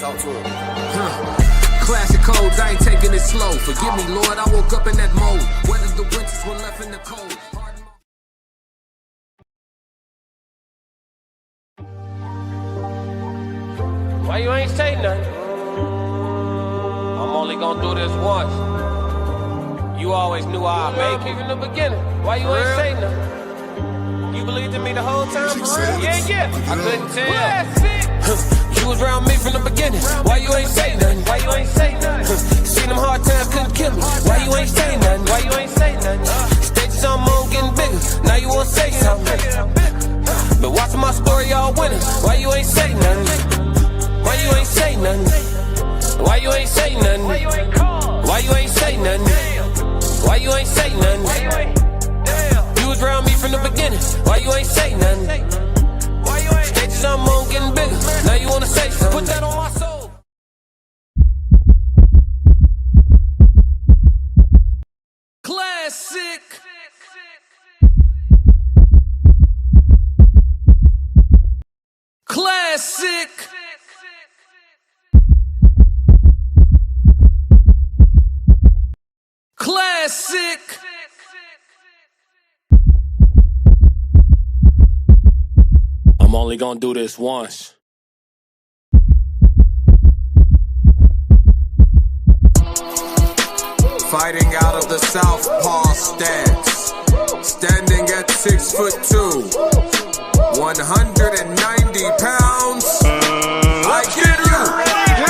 Talk to him. Classic codes, I ain't taking it slow. Forgive me, Lord, I woke up in that mode. Whether the winters were left in the cold. Why you ain't say nothing? I'm only gonna do this once. You always knew I'd make it in the beginning. Why you ain't say nothing? You believed in me the whole time, for real? Yeah. I couldn't tell. You was around me from the beginning. Why you ain't say nothing? Why you ain't say nothing? Seen them hard times, couldn't kill me. Why you ain't say nothing? Why you ain't say nothing? Stages on moon getting bigger. Now you wanna say something. Been watching my story all winter. Why you ain't say nothing? Why you ain't say nothing? Why you ain't say nothing? Why you ain't say nothing? Why you ain't say nothing? You was around me from the beginning. Why you ain't say nothing? Stages on moon getting bigger. Now you wanna say something. Put that on my soul. Classic. Classic. Classic. I'm only gonna do this once. Fighting out of the southpaw stance. Standing at 6'2", 190 pounds. I get you.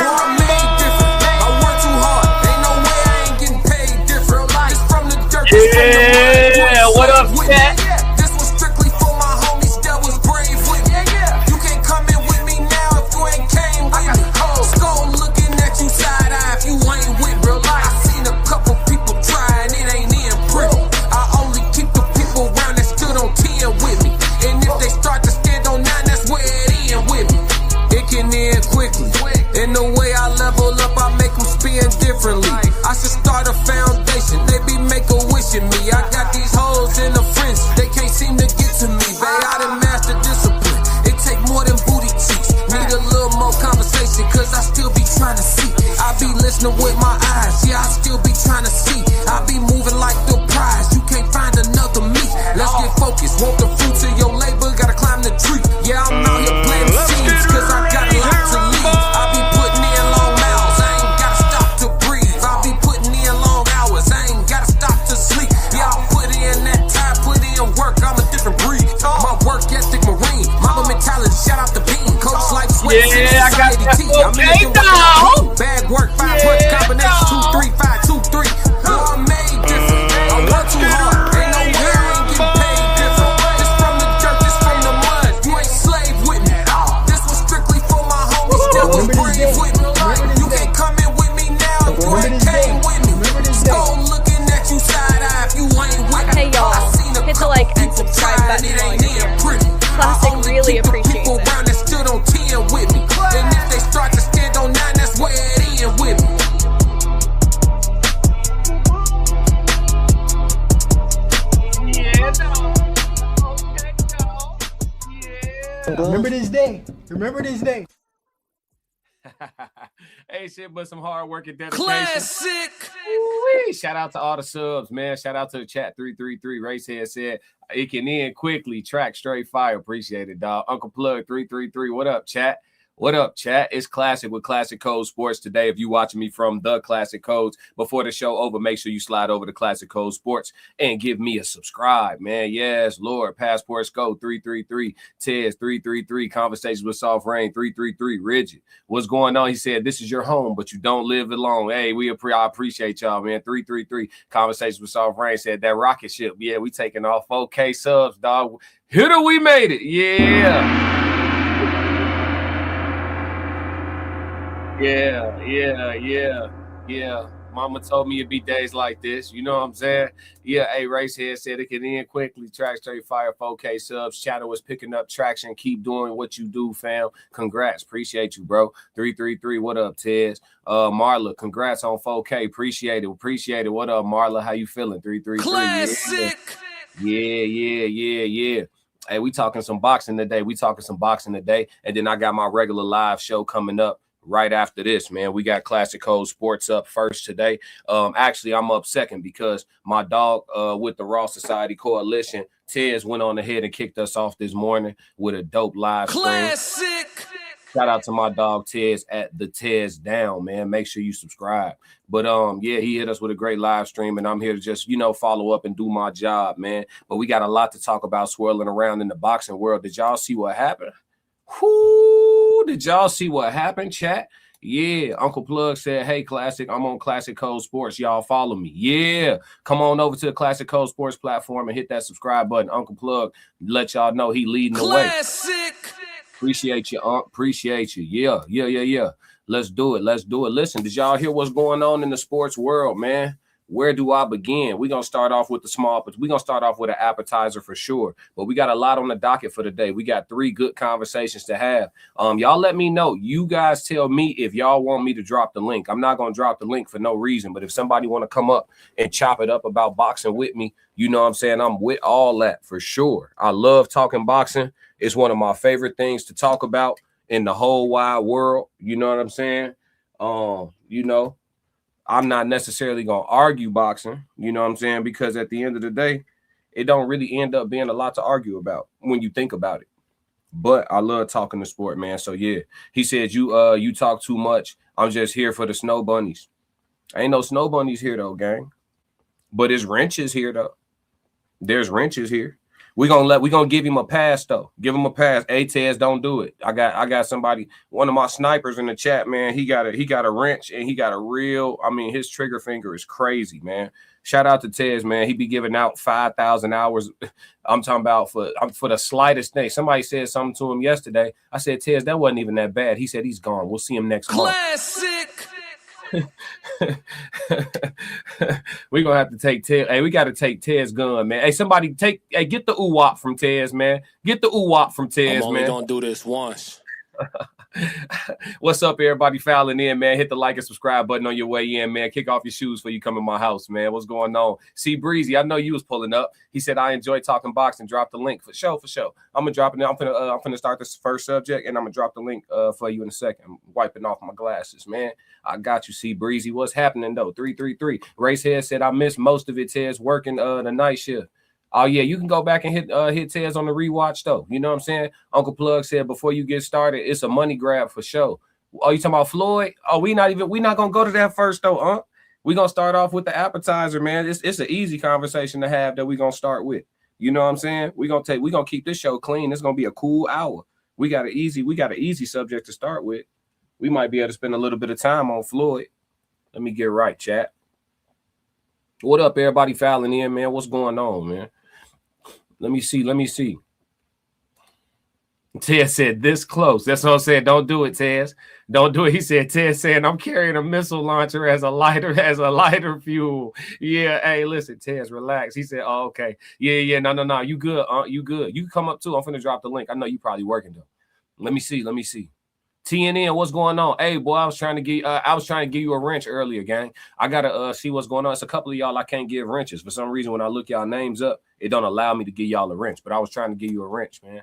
I'm made different. I work too hard. Ain't no way I ain't getting paid different. It's from the dirt. Yeah, what up, Cat? This was strictly for my homies that was brave with me. You can't come in with me now if you ain't came with me. Skull looking at you side eye if you ain't with real life. I seen a couple people try and it ain't in pretty. I only keep the people around that stood on 10 with me. And if they start to stand on 9, that's where it end with me. It can end quickly. In the way I level up, I make them spin differently. I should start a foundation. They be make-a-wishing me. I got these hoes in the fringe. They can't seem to get to me. Babe, I done mastered discipline. It take more than booty cheeks. Need a little more conversation, cause I still be trying to see. I be listening with my eyes. Yeah, I still be trying to see. I be moving like the prize. You can't find another me. Let's get focused. Want the fruits of your labor, gotta climb the tree. Yeah, I'm out here playing seeds, cause I got a lot to leave. I be putting in long miles, I ain't gotta stop to breathe. I be putting in long hours, I ain't gotta stop to sleep. Yeah, I put in that time, put in work, I'm a different breed. My work ethic marine, mama mentality, shout out to Bean. Coach like sweat, Yeah, I got that I'm now. bad work, 5 punch combination, 2, 3, 5, 2, 3. I'm made different, I work too hard. Ain't no way I ain't getting paid different. This from the dirt, this from the mud. You ain't slave with me. This was strictly for my homies that was brave with me. You can't come in with me now if you ain't came with me. Skull looking at you side eye if you ain't with me. Hey y'all, hit the like and subscribe button while you're here. Classic really appreciates people it. around that stood on 10 with me. And if they start to stand on 9, that's where it end with me. Remember this day. Remember this day. Hey, shit, but some hard work and dedication. Classic. Ooh-wee. Shout out to all the subs, man. Shout out to the chat 333. Racehead said it can end quickly. Track straight fire. Appreciate it, dog. Uncle Plug 333. What up, chat? What up, chat? It's Classic with Classic Code Sports today. If you watching me from the Classic Codes, before the show over, make sure you slide over to Classic Code Sports and give me a subscribe, man. Yes, Lord. Passports go 333. Tez 333. Conversations with Soft Rain 333. Rigid. What's going on? He said, this is your home, but you don't live alone. Hey, I appreciate y'all, man. 333. Conversations with Soft Rain said that rocket ship. Yeah, we taking off 4K subs, dog. Hitter, we made it. Yeah. Yeah. Mama told me it'd be days like this. You know what I'm saying? Yeah, hey, Racehead said it can end quickly. Track straight fire, 4K subs. Shadow is picking up traction. Keep doing what you do, fam. Congrats. Appreciate you, bro. 333. What up, Tez? Marla, congrats on 4K. Appreciate it. What up, Marla? How you feeling? 333. Classic. Yeah. Hey, we talking some boxing today. And then I got my regular live show coming up right after this, man. We got Classic Code Sports up first today. Actually, I'm up second because my dog with the Raw Society Coalition, Tez, went on ahead and kicked us off this morning with a dope live stream. Classic. Shout out to my dog Tez at the Tez Down, man. Make sure you subscribe. But yeah, he hit us with a great live stream, and I'm here to just, follow up and do my job, man. But we got a lot to talk about swirling around in the boxing world. Did y'all see what happened? Whoo, did y'all see what happened, chat? Yeah, Uncle Plug said, hey, Classic, I'm on Classic Code Sports. Y'all follow me. Yeah, come on over to the Classic Code Sports platform and hit that subscribe button. Uncle Plug, let y'all know he leading the way. Classic. Appreciate you, Appreciate you. Yeah. Let's do it. Listen, did y'all hear what's going on in the sports world, man? Where do I begin? We're going to start off with we're going to start off with an appetizer for sure. But we got a lot on the docket for today. We got 3 good conversations to have. Y'all let me know. You guys tell me if y'all want me to drop the link. I'm not going to drop the link for no reason. But if somebody want to come up and chop it up about boxing with me, you know what I'm saying? I'm with all that for sure. I love talking boxing. It's one of my favorite things to talk about in the whole wide world. You know what I'm saying? I'm not necessarily going to argue boxing, you know what I'm saying? Because at the end of the day, it don't really end up being a lot to argue about when you think about it. But I love talking the sport, man. So, yeah, he said, you talk too much. I'm just here for the snow bunnies. Ain't no snow bunnies here, though, gang. But there's wrenches here, though. There's wrenches here. We're gonna give him a pass, though. Give him a pass. Hey, Tez, don't do it. I got somebody, one of my snipers in the chat, man. He got a wrench, and he got a real, his trigger finger is crazy, man. Shout out to Tez, man. He be giving out 5,000 hours. I'm talking about for the slightest thing. Somebody said something to him yesterday. I said, Tez, that wasn't even that bad. He said he's gone. We'll see him next month. Classic. We're gonna have to take Tez. Hey, we gotta take Tez gun, man. Hey, somebody get the ooh-wop from Tez, man. Get the ooh-wop from Tez, man. I'm only gonna do this once. What's up, everybody fouling in, man? Hit the like and subscribe button on your way in, man. Kick off your shoes before you come in my house, man. What's going on? See, Breezy, I know you was pulling up. He said, I enjoy talking boxing. Drop the link. For sure. I'm gonna drop it now. I'm gonna start this first subject, and I'm gonna drop the link for you in a second. I'm wiping off my glasses, man. I got you, see, Breezy. What's happening, though? 333. Racehead said, I missed most of it, Tez, working the night shift. Oh, yeah, you can go back and hit Tez on the rewatch, though. You know what I'm saying? Uncle Plug said, before you get started, it's a money grab for sure. Oh, you talking about Floyd? Oh, we not going to go to that first, though, huh? We're going to start off with the appetizer, man. It's an easy conversation to have that we're going to start with. You know what I'm saying? We're going to keep this show clean. It's going to be a cool hour. We got an easy subject to start with. We might be able to spend a little bit of time on Floyd. Let me get right, chat. What up, everybody fouling in, man? What's going on, man? Let me see. Tez said this close. That's what I'm saying. Don't do it, Tez. Don't do it. He said, Tez saying, I'm carrying a missile launcher as a lighter fuel. Yeah, hey, listen, Tez, relax. He said, oh, okay. Yeah, no. You good, you good. You can come up too. I'm finna drop the link. I know you probably working though. Let me see. TNN, what's going on? Hey, boy, I was trying to give you a wrench earlier, gang. I gotta see what's going on. It's a couple of y'all I can't give wrenches. For some reason, when I look y'all names up, it don't allow me to give y'all a wrench. But I was trying to give you a wrench, man.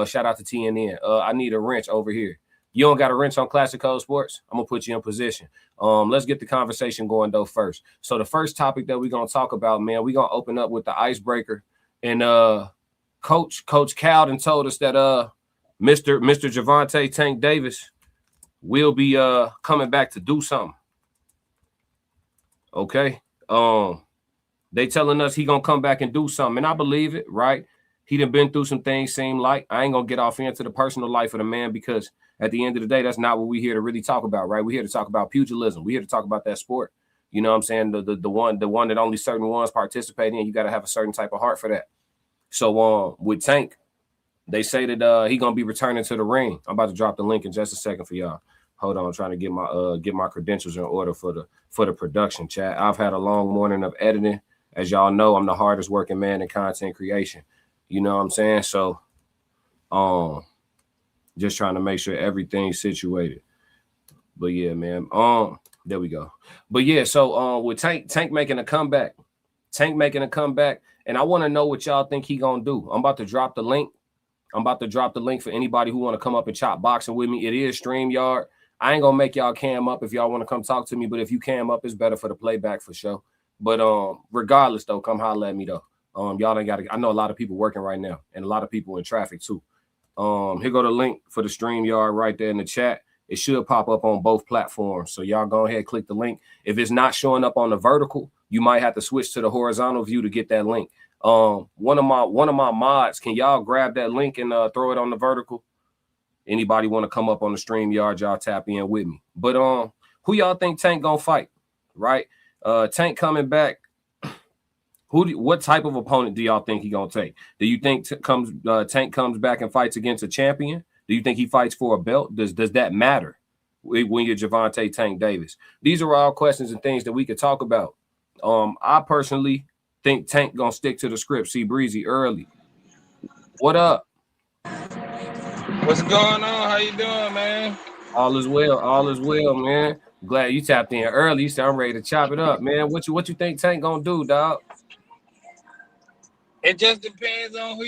Shout out to TNN. I need a wrench over here. You don't got a wrench on Classic Code Sports? I'm gonna put you in position. Let's get the conversation going though first. So the first topic that we're gonna talk about, man, we're gonna open up with the icebreaker. And Coach Cowden told us that Mr. Gervonta Tank Davis will be coming back to do something. Okay. They telling us he gonna come back and do something, and I believe it, right? He done been through some things, seem like. I ain't gonna get off into the personal life of the man because at the end of the day, that's not what we're here to really talk about, right? We're here to talk about pugilism. We're here to talk about that sport. You know what I'm saying? The one that only certain ones participate in. You got to have a certain type of heart for that. So with Tank, they say that he gonna be returning to the ring. I'm about to drop the link in just a second for y'all. Hold on, I'm trying to get my credentials in order for the production, chat. I've had a long morning of editing. As y'all know, I'm the hardest working man in content creation. You know what I'm saying? So just trying to make sure everything's situated. But yeah, man. There we go. But yeah, so with Tank making a comeback. And I want to know what y'all think he gonna do. I'm about to drop the link. For anybody who want to come up and chop boxing with me. It is StreamYard. I ain't gonna make y'all cam up if y'all want to come talk to me, but if you cam up, it's better for the playback for sure. But regardless though, come holler at me though. Y'all ain't gotta. I know a lot of people working right now, and a lot of people in traffic too. Here go the link for the StreamYard right there in the chat. It should pop up on both platforms. So y'all go ahead, click the link. If it's not showing up on the vertical, you might have to switch to the horizontal view to get that link. One of my mods, can y'all grab that link and throw it on the vertical? Anybody want to come up on the StreamYard, y'all tap in with me. But who y'all think Tank gonna fight? Right? Tank coming back. What type of opponent do y'all think he gonna take? Do you think Tank comes back and fights against a champion? Do you think he fights for a belt? Does that matter when you're Gervonta Tank Davis? These are all questions and things that we could talk about. I personally think Tank gonna stick to the script. See Breezy early. What up? What's going on? How you doing, man? All is well, man. Glad you tapped in early. You said I'm ready to chop it up, man. What you think Tank gonna do, dog? It just depends on who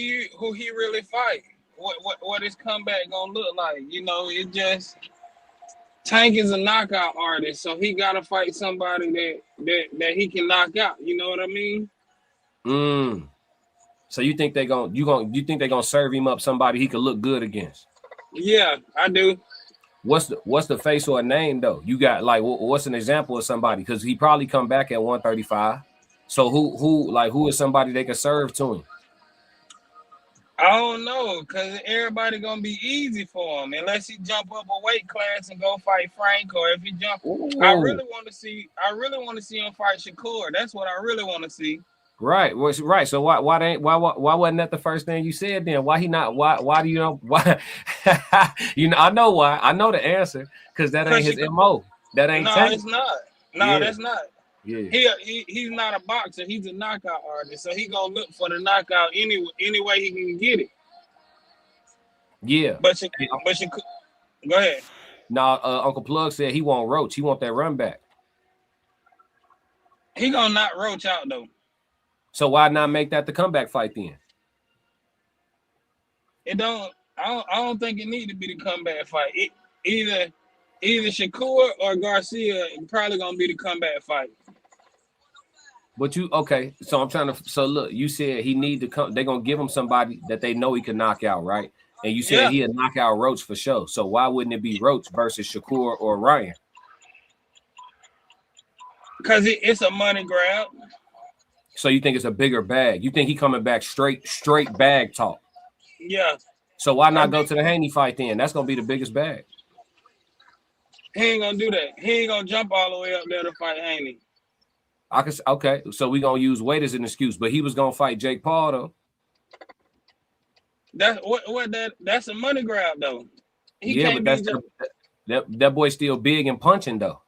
he really fight. What his comeback gonna look like? You know, it just Tank is a knockout artist, so he gotta fight somebody that he can knock out. You know what I mean? So you think they gonna serve him up somebody he could look good against? Yeah, I do. What's the face or a name though? You got like what's an example of somebody? Because he probably come back at 135. So who is somebody they can serve to him? I don't know, because everybody gonna be easy for him unless he jump up a weight class and go fight Frank, or if he jump. Ooh. I really want to see him fight Shakur. That's what I really want to see. Right. Well, right. So why wasn't that the first thing you said then? Why he not? Why do you know? Why? You know, I know why. I know the answer, because that ain't his MO. That ain't. No, it's not. No, yeah. That's not. Yeah. He's not a boxer. He's a knockout artist. So he gonna look for the knockout any way he can get it. Yeah. But you go ahead. Now, Uncle Plug said he want Roach. He want that run back. He gonna knock Roach out though. So why not make that the comeback fight then? I don't think it need to be the comeback fight. Either Shakur or Garcia probably gonna be the comeback fight. But okay, so I'm trying to. So look, you said he need to come. They're gonna give him somebody that they know he can knock out, right? And you said he'll knock out Roach for sure. So why wouldn't it be Roach versus Shakur or Ryan? Because it's a money grab. So you think it's a bigger bag? You think he coming back straight bag talk? Yeah. So why not go to the Haney fight then? That's gonna be the biggest bag. He ain't gonna do that. He ain't gonna jump all the way up there to fight Haney. Okay, so we gonna use weight as an excuse, but he was gonna fight Jake Paul though. That's a money grab though. That boy's still big and punching though.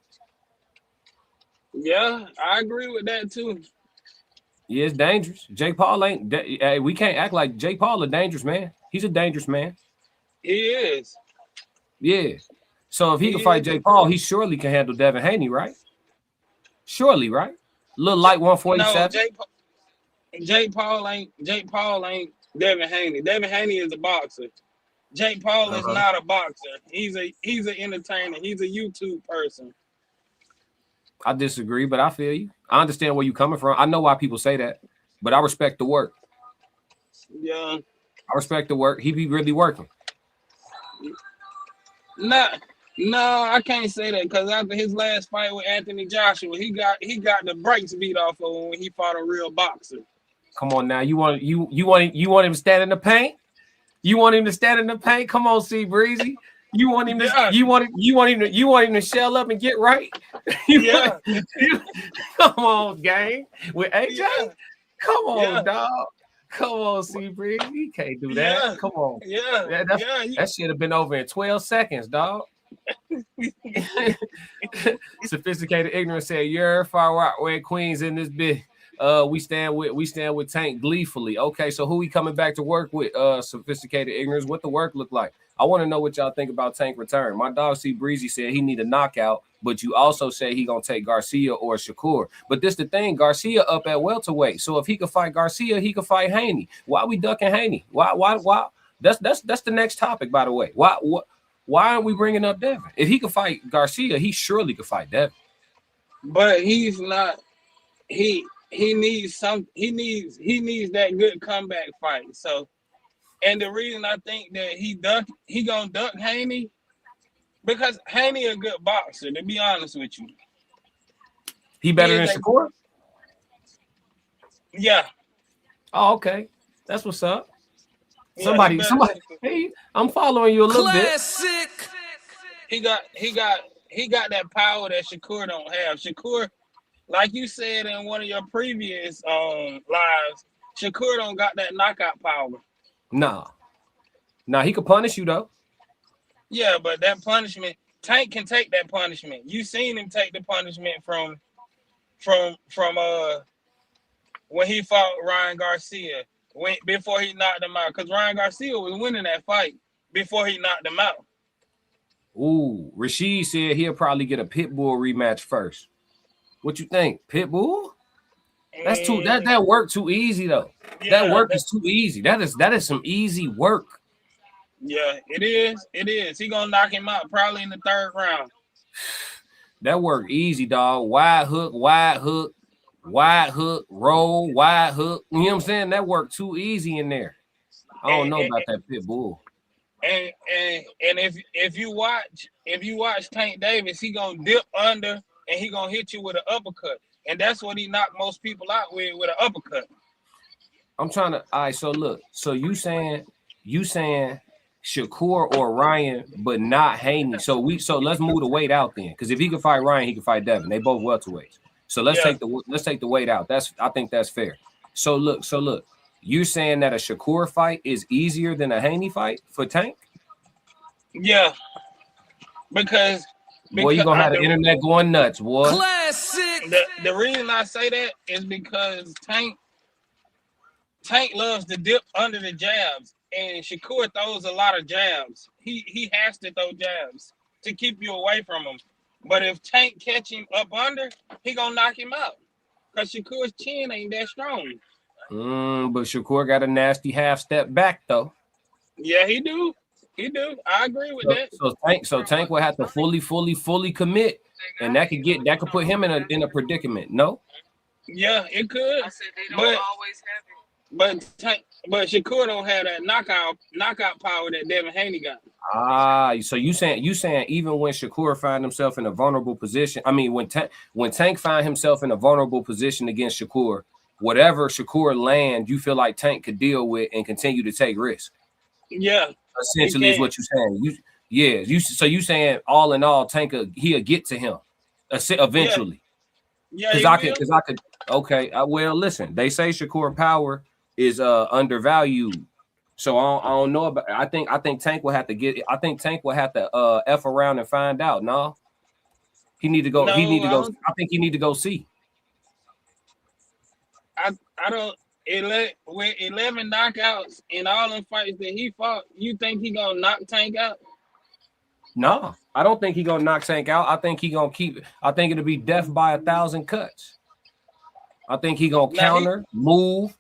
Yeah, I agree with that too. Yeah, it's dangerous. Jake Paul ain't. We can't act like Jake Paul a dangerous man. He's a dangerous man. He is. Yeah. So if he can fight Jake Paul, he surely can handle Devin Haney, right? Surely, right? Little light 147. No, Jake Paul ain't Devin Haney. Devin Haney is a boxer. Jake Paul is not a boxer. He's an entertainer. He's a YouTube person. I disagree, but I feel you. I understand where you're coming from. I know why people say that, but I respect the work. Yeah. I respect the work. He be really working. No, I can't say that, because after his last fight with Anthony Joshua, he got the brakes beat off of him when he fought a real boxer. Come on now, you want him to stand in the paint? You want him to stand in the paint? Come on, C Breezy. You want him to you want him to shell up and get right? Come on, gang. With AJ? Yeah. Come on, dog. Come on, C Breezy. You can't do that. Yeah. Come on. Yeah. That should have been over in 12 seconds, dog. Sophisticated ignorance said, "You're far out where Queens in this bit." We stand with Tank gleefully. Okay, so who we coming back to work with? Sophisticated ignorance. What the work look like? I want to know what y'all think about Tank return. My dog C Breezy said he need a knockout, but you also say he gonna take Garcia or Shakur. But this the thing, Garcia up at welterweight. So if he could fight Garcia, he could fight Haney. Why we ducking Haney? Why? That's the next topic, by the way. Why aren't we bringing up Devin? If he could fight Garcia, he surely could fight Devin. But he's not. He needs some. He needs that good comeback fight. So, and the reason I think that he gonna duck Haney, because Haney a good boxer. To be honest with you, He better than Shakur? Yeah. Oh, okay. That's what's up. Yeah, Somebody. Hey, I'm following you a little Classic. He got that power that Shakur don't have. Shakur, like you said in one of your previous lives, Shakur don't got that knockout power. bit. Nah, he could punish you though. Yeah, but that punishment, Tank can take that punishment. You seen him take the punishment from when he fought Ryan Garcia, before he knocked him out, because Ryan Garcia was winning that fight before he knocked him out. Ooh, Rashid said he'll probably get a Pitbull rematch first. What you think, Pitbull? That's too that work too easy though. Yeah, that work is too easy. That is some easy work. Yeah, it is. It is. He gonna knock him out probably in the third round. That work easy, dog. Wide hook, roll, wide hook. You know what I'm saying? That work too easy in there. I don't know about that Pitbull. And if you watch Tank Davis, he gonna dip under and he gonna hit you with an uppercut, and that's what he knocked most people out with an uppercut. I'm trying to. All right, so look. So you saying Shakur or Ryan, but not Haney. So let's move the weight out then, because if he can fight Ryan, he can fight Devin. They both welterweights. So let's take the weight out. I think that's fair. So look. You're saying that a Shakur fight is easier than a Haney fight for Tank? Yeah, because Boy, you gonna have the internet going nuts, boy. Classic. The reason I say that is because Tank loves to dip under the jabs, and Shakur throws a lot of jabs. He has to throw jabs to keep you away from him. But if Tank catch him up under, he gonna knock him out, because Shakur's chin ain't that strong. But Shakur got a nasty half step back though. Yeah, he do. I agree with that. So Tank will have to fully commit, and that could put him in a predicament. No. Yeah, it could. But Shakur don't have that knockout power that Devin Haney got. So you saying even when Shakur find himself in a vulnerable position, I mean when Tank find himself in a vulnerable position against Shakur, whatever Shakur land, you feel like Tank could deal with and continue to take risks. Yeah, essentially is what you're saying. So you saying all in all, Tank he'll get to him eventually. Yeah, because I could. Okay, well, listen. They say Shakur power is undervalued, so I don't know about. I think Tank will have to get. I think Tank will have to f around and find out. No, he need to go. I think he need to go see. I don't. With 11 knockouts in all them fights that he fought, you think he gonna knock Tank out? No, I don't think he gonna knock Tank out. I think he gonna keep. I think it'll be death by 1,000 cuts. I think he gonna counter move,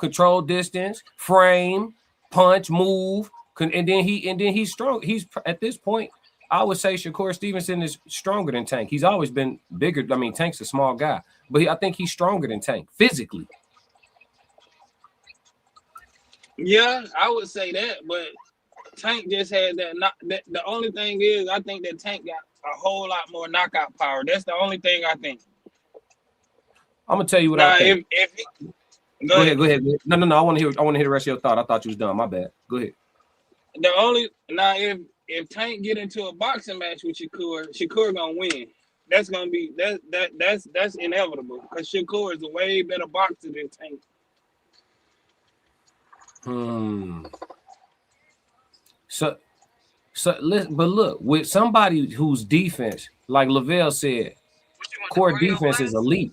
control distance, frame, punch, move, and then he's strong. He's at this point. I would say Shakur Stevenson is stronger than Tank. He's always been bigger. I mean, Tank's a small guy, but I think he's stronger than Tank physically. Yeah, I would say that, but Tank just had that. The only thing is, I think that Tank got a whole lot more knockout power. That's the only thing I think. I'm gonna tell you what I think. Go ahead. No. I want to hear the rest of your thought. I thought you was done. My bad. Go ahead. If Tank get into a boxing match with Shakur gonna win. That's gonna be that's inevitable, because Shakur is a way better boxer than Tank. So listen, but look, with somebody whose defense, like Lavelle said, core defense is elite.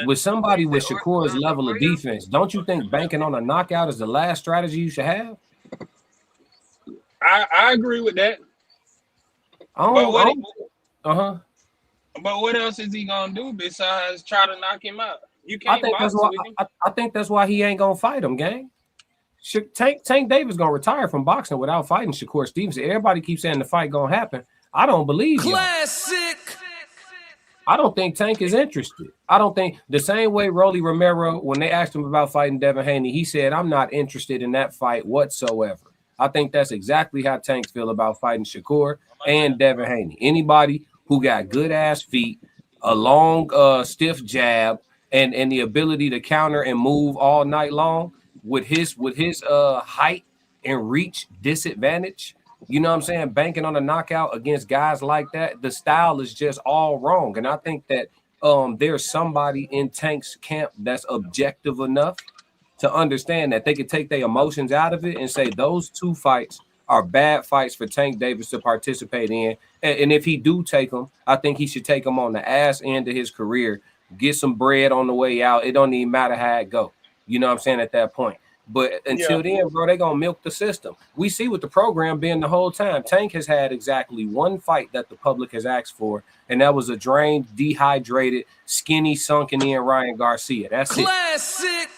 With somebody with Shakur's level of defense, don't you think banking on a knockout is the last strategy you should have? I agree with that. But what else is he gonna do besides try to knock him out? You can't. I think that's why he ain't gonna fight him, gang. Tank Davis gonna retire from boxing without fighting Shakur Stevenson. Everybody keeps saying the fight gonna happen. I don't believe you. Classic. I don't think Tank is interested. I don't think the same way Rolly Romero, when they asked him about fighting Devin Haney, he said, I'm not interested in that fight whatsoever. I think that's exactly how Tanks feel about fighting Shakur and Devin Haney. Anybody who got good ass feet, a long stiff jab, and the ability to counter and move all night long with his height and reach disadvantage. You know what I'm saying? Banking on a knockout against guys like that, the style is just all wrong. And I think that there's somebody in Tank's camp that's objective enough to understand that they could take their emotions out of it and say those two fights are bad fights for Tank Davis to participate in. And if he do take them, I think he should take them on the ass end of his career, get some bread on the way out. It don't even matter how it go. You know what I'm saying at that point. But until then, bro, they're going to milk the system. We see what the program been the whole time. Tank has had exactly one fight that the public has asked for, and that was a drained, dehydrated, skinny, sunken in Ryan Garcia. That's Classic.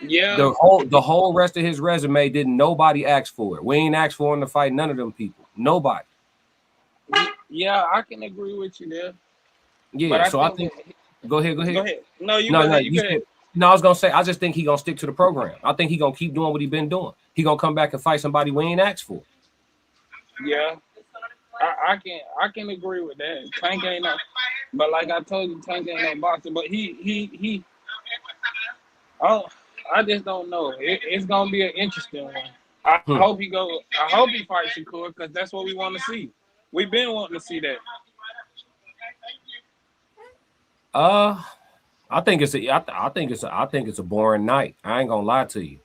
Yeah. The whole rest of his resume didn't nobody ask for it. We ain't asked for him to fight none of them people. Nobody. Yeah, I can agree with you there. Yeah, so I think go ahead. Go ahead. No, you said, no, I was gonna say I just think he gonna stick to the program. I think he gonna keep doing what he been doing. He gonna come back and fight somebody we ain't asked for. Yeah, I can agree with that. Tank ain't no, but like I told you, Tank ain't no boxer. But he I just don't know. It's gonna be an interesting one. I hope he fights Shakur because that's what we want to see. We've been wanting to see that. I think it's a boring night. I ain't gonna lie to you.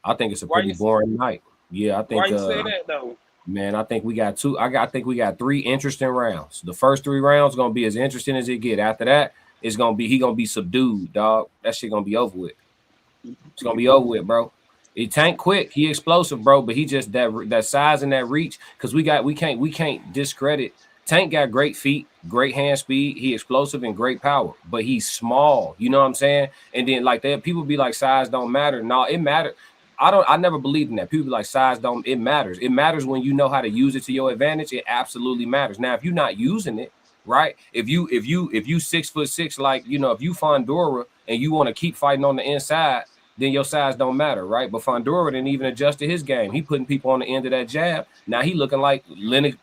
I think it's a pretty boring night. Yeah, I think. Why you say that though? Man, I think we got two. I think we got 3 interesting rounds. The first 3 rounds gonna be as interesting as it get. After that, he gonna be subdued, dog. That shit gonna be over with. It's gonna be over with, bro. He Tank quick. He explosive, bro. But he just that size and that reach. Because we can't discredit. Tank got great feet, great hand speed. He explosive and great power, but he's small. You know what I'm saying? And then like that, people be like, size don't matter. No, it matters. I never believed in that. People be like, size don't. It matters. It matters when you know how to use it to your advantage. It absolutely matters. Now, if you're not using it, right? If you 6'6", like if you Fondora and you want to keep fighting on the inside, then your size don't matter, right? But Fondora didn't even adjust to his game. He putting people on the end of that jab. Now he looking like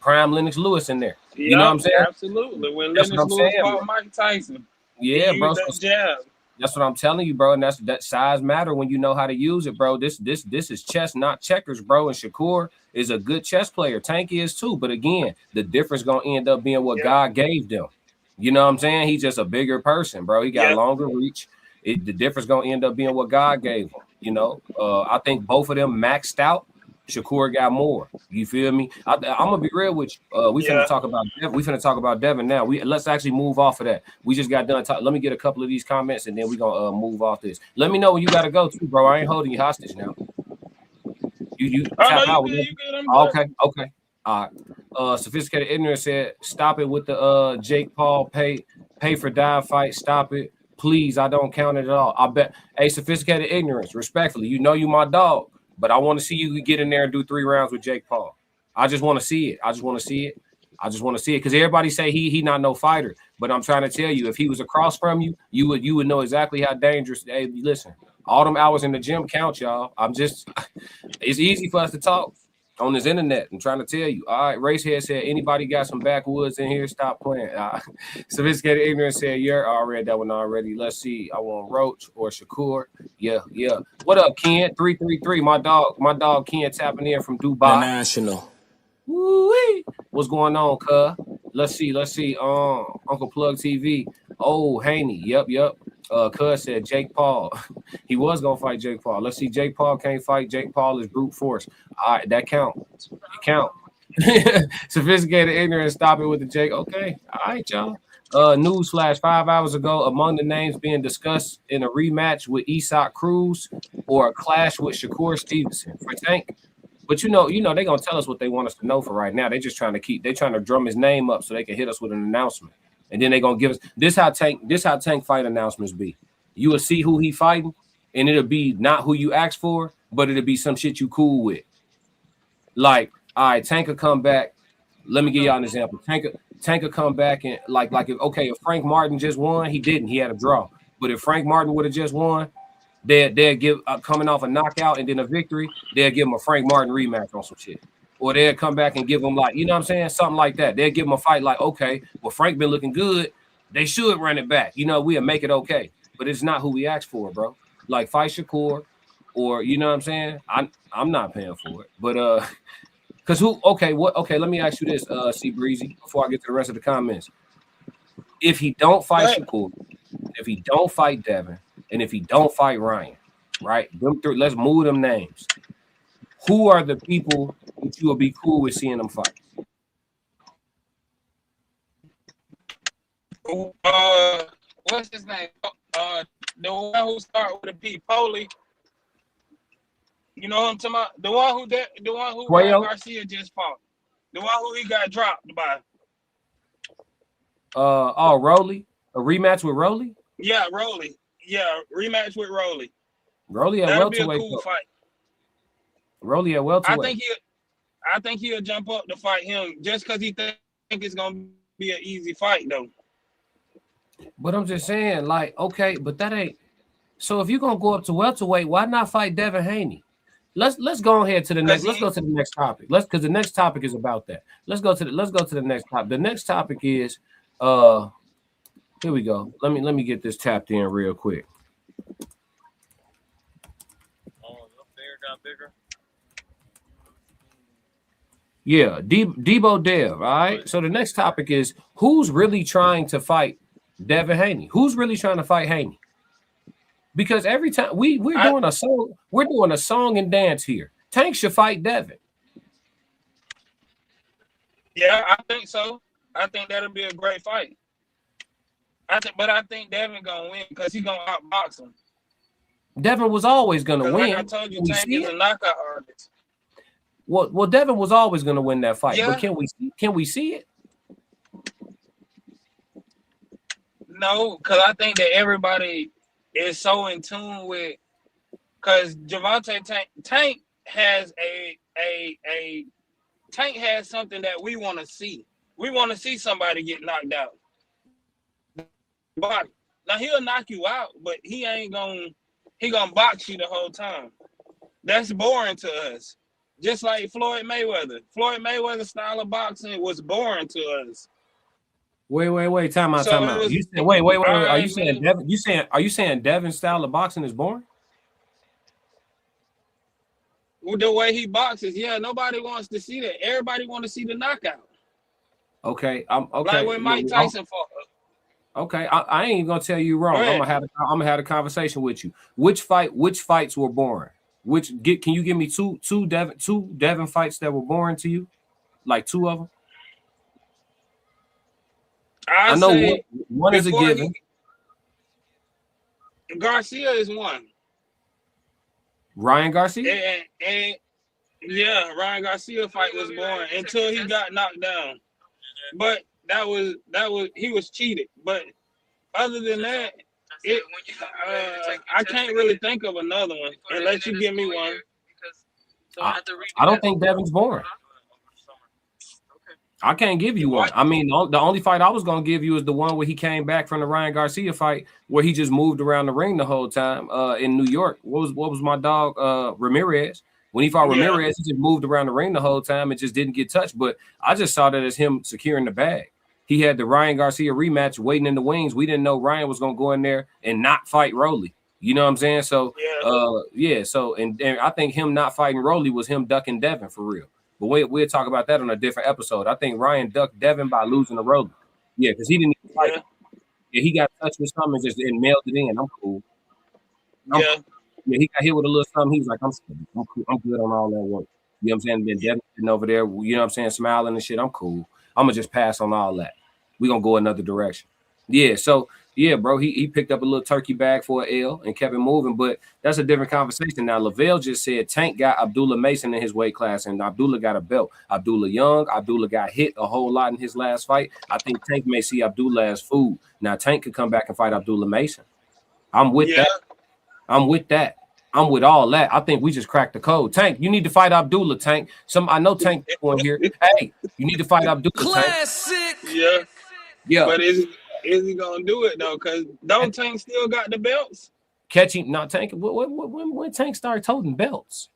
prime Lennox Lewis in there. You know what I'm saying? Absolutely. When Lennox Lewis fought Mike Tyson. Yeah, bro. Jab. That's what I'm telling you, bro. And that size matter when you know how to use it, bro. This is chess, not checkers, bro. And Shakur is a good chess player. Tank is too. But again, the difference gonna end up being what God gave them. You know what I'm saying? He's just a bigger person, bro. He got longer reach. The difference gonna end up being what God gave him. I think both of them maxed out. Shakur got more. You feel me? I'm gonna be real with you. We finna talk about Devin now. Let's actually move off of that. We just got done talking. Let me get a couple of these comments and then we're gonna move off this. Let me know when you gotta go too, bro. I ain't holding you hostage now. You tap out with me. Okay. All right. Sophisticated Ignorance said, stop it with the Jake Paul pay for die fight. Stop it. Please, I don't count it at all. I bet. Hey, Sophisticated Ignorance, respectfully, you my dog. But I want to see you get in there and do 3 rounds with Jake Paul. I just want to see it. I just want to see it because everybody say he not no fighter. But I'm trying to tell you, if he was across from you, you would know exactly how dangerous. Hey, listen, all them hours in the gym count, y'all. It's easy for us to talk on this internet. I'm trying to tell you. All right, Racehead said, anybody got some backwoods in here? Stop playing. Sophisticated Ignorance said, I read that one already. Let's see. I want Roach or Shakur. Yeah. What up, Ken? 333. My dog Ken tapping in from Dubai. National. Woo-wee. What's going on, cuz? Let's see. Uncle Plug TV. Oh, Haney. Yep. Cuz said Jake Paul. He was gonna fight Jake Paul. Let's see. Jake Paul can't fight. Jake Paul is brute force. All right, that count. It count. Sophisticated Ignorance. Stop it with the Jake. Okay. All right, y'all. Newsflash: 5 hours ago, among the names being discussed in a rematch with Isak Cruz or a clash with Shakur Stevenson for Tank. But you know, they're gonna tell us what they want us to know for right now. They're just trying to drum his name up so they can hit us with an announcement. And then they're gonna give us this how tank fight announcements be. You will see who he fighting, and it'll be not who you asked for, but it'll be some shit you cool with. Like, all right, Tank will come back. Let me give y'all an example. Tank will come back and like if Frank Martin just won, he didn't. He had a draw. But if Frank Martin would have just won, they'll give coming off a knockout and then a victory, they'll give him a Frank Martin rematch on some shit. Or they'll come back and give him like, you know what I'm saying? Something like that. They'll give him a fight like, okay, well, Frank been looking good. They should run it back. You know, we'll make it okay. But it's not who we asked for, bro. Like fight Shakur, or you know what I'm saying? I'm not paying for it. But because let me ask you this, C Breezy, before I get to the rest of the comments. If he don't fight Shakur, if he don't fight Devin, and if he don't fight Ryan, right? Them three, let's move them names. Who are the people that you will be cool with seeing them fight? What's his name? The one who started with a P. Poley. You know what I'm talking about? The one who Ryan Garcia just fought. The one who he got dropped by. Rolly? A rematch with Rolly? Yeah, Rolly. Yeah, rematch with Rolly. Rolly at welterweight. That'd be a cool fight. Rolly at welterweight. I think he'll jump up to fight him just because he think it's gonna be an easy fight though. But I'm just saying, like, okay, but that ain't. So if you're gonna go up to welterweight, why not fight Devin Haney? Let's go ahead to the next. Let's go to the next topic. Because the next topic is about that. Let's go to the next topic. The next topic is here we go. Let me get this tapped in real quick. Yeah, Debo Dev. All right. So the next topic is who's really trying to fight Devin Haney? Who's really trying to fight Haney? Because every time we're doing a song and dance here. Tank should fight Devin. Yeah, I think so. I think that'll be a great fight. But I think Devin gonna win because he's gonna outbox him. Devin was always gonna win. Like I told you, Tank is a knockout artist. Well, Devin was always gonna win that fight. Yeah. But can we see it? No, because I think that everybody is so in tune with, because Gervonta Tank has Tank has something that we want to see. We want to see somebody get knocked out. But now he'll knock you out, but he gonna box you the whole time. That's boring to us. Just like Floyd Mayweather. Floyd Mayweather's style of boxing was boring to us. Wait, time out. You said wait. Are you saying Devin? Are you saying Devin's style of boxing is boring? With the way he boxes, yeah, nobody wants to see that. Everybody want to see the knockout. Okay, okay. Like when Mike Tyson fought. Okay, I ain't gonna tell you wrong. I'm gonna have a conversation with you. Which fights were boring? Can you give me two Devin fights that were boring to you? Like two of them? I know one is a given. Garcia is one. Ryan Garcia? And yeah, Ryan Garcia fight was boring until he got knocked down. But that was he was cheated. But other than that, I can't really think of another one unless you give me one. I don't think Devin's boring. I can't give you one. I mean, the only fight I was gonna give you is the one where he came back from the Ryan Garcia fight, where he just moved around the ring the whole time in New York. What was my dog Ramirez? When he fought Ramirez, he just moved around the ring the whole time and just didn't get touched. But I just saw that as him securing the bag. He had the Ryan Garcia rematch waiting in the wings. We didn't know Ryan was gonna go in there and not fight Rolly. You know what I'm saying? So So and I think him not fighting Rolly was him ducking Devin for real. But we'll talk about that on a different episode. I think Ryan ducked Devin by losing the Rolly. Yeah, because he didn't even fight. Yeah, he got touched with something and mailed it in. I'm cool. Yeah, he got hit with a little something. He was like, I'm cool. I'm good on all that work. You know what I'm saying? Then Devin sitting over there, you know what I'm saying, smiling and shit. I'm cool. I'm gonna just pass on all that. We're gonna go another direction. Yeah, so yeah, bro, he picked up a little turkey bag for an L and kept it moving, but that's a different conversation. Now, Lavelle just said Tank got Abdullah Mason in his weight class, and Abdullah got a belt. Abdullah young, Abdullah got hit a whole lot in his last fight. I think Tank may see Abdullah as food. Now, Tank could come back and fight Abdullah Mason. I'm with that. I'm with that. I'm with all that. I think we just cracked the code. Tank, you need to fight Abdullah, Tank. I know Tank on here. Hey, you need to fight Abdullah, Tank. Classic. Yeah, Yeah. but is he gonna do it though? Cause don't Tank still got the belts? Catching, not Tank. When Tank started holding belts?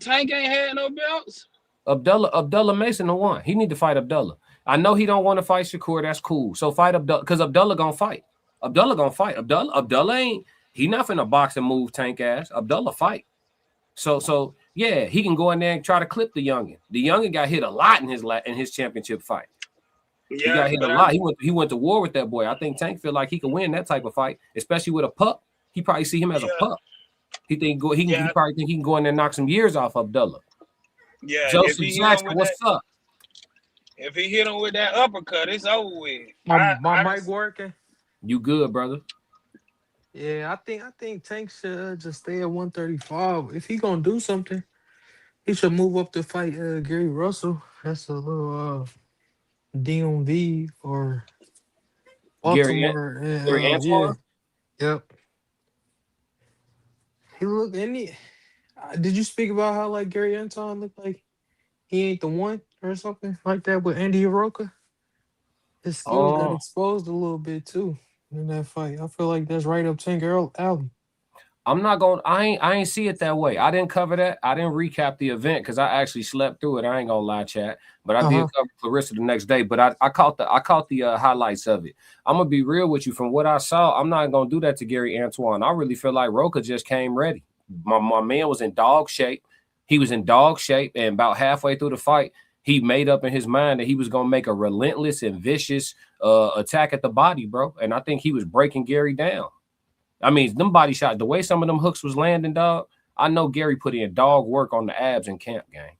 Tank ain't had no belts. Abdullah Mason the one. He need to fight Abdullah. I know he don't want to fight Shakur. That's cool. So fight Abdullah, because Abdullah gonna fight. Abdullah ain't. He not finna box and move Tank ass. Abdullah fight. So yeah, he can go in there and try to clip the youngin. The youngin got hit a lot in his championship fight. Yeah, he got hit a lot. He went to war with that boy. I think Tank feel like he can win that type of fight, especially with a pup. He probably see him as a pup. He probably think he can go in there and knock some years off Abdullah. Yeah, Joseph Jackson, what's up? If he hit him with that uppercut, it's over with. My mic working? You good, brother? Yeah, I think Tank should just stay at 135. If he gonna do something, he should move up to fight Gary Russell. That's a little DMV or Baltimore. Gary Antoine? Yeah. Yep. He looked did you speak about how like Gary Anton looked like he ain't the one or something like that with Andy Iroka? His skills got exposed a little bit too in that fight. I feel like that's right up Tank alley. I'm not going. I ain't see it that way. I didn't cover that. I didn't recap the event because I actually slept through it. I ain't gonna lie, chat. But I did cover Clarissa the next day. But I caught the highlights of it. I'm gonna be real with you. From what I saw, I'm not gonna do that to Gary Antoine. I really feel like Roca just came ready. My man was in dog shape. He was in dog shape, and about halfway through the fight, he made up in his mind that he was gonna make a relentless and vicious attack at the body, bro. And I think he was breaking Gary down. I mean, them body shots, the way some of them hooks was landing, dog, I know Gary put in dog work on the abs in camp, gang.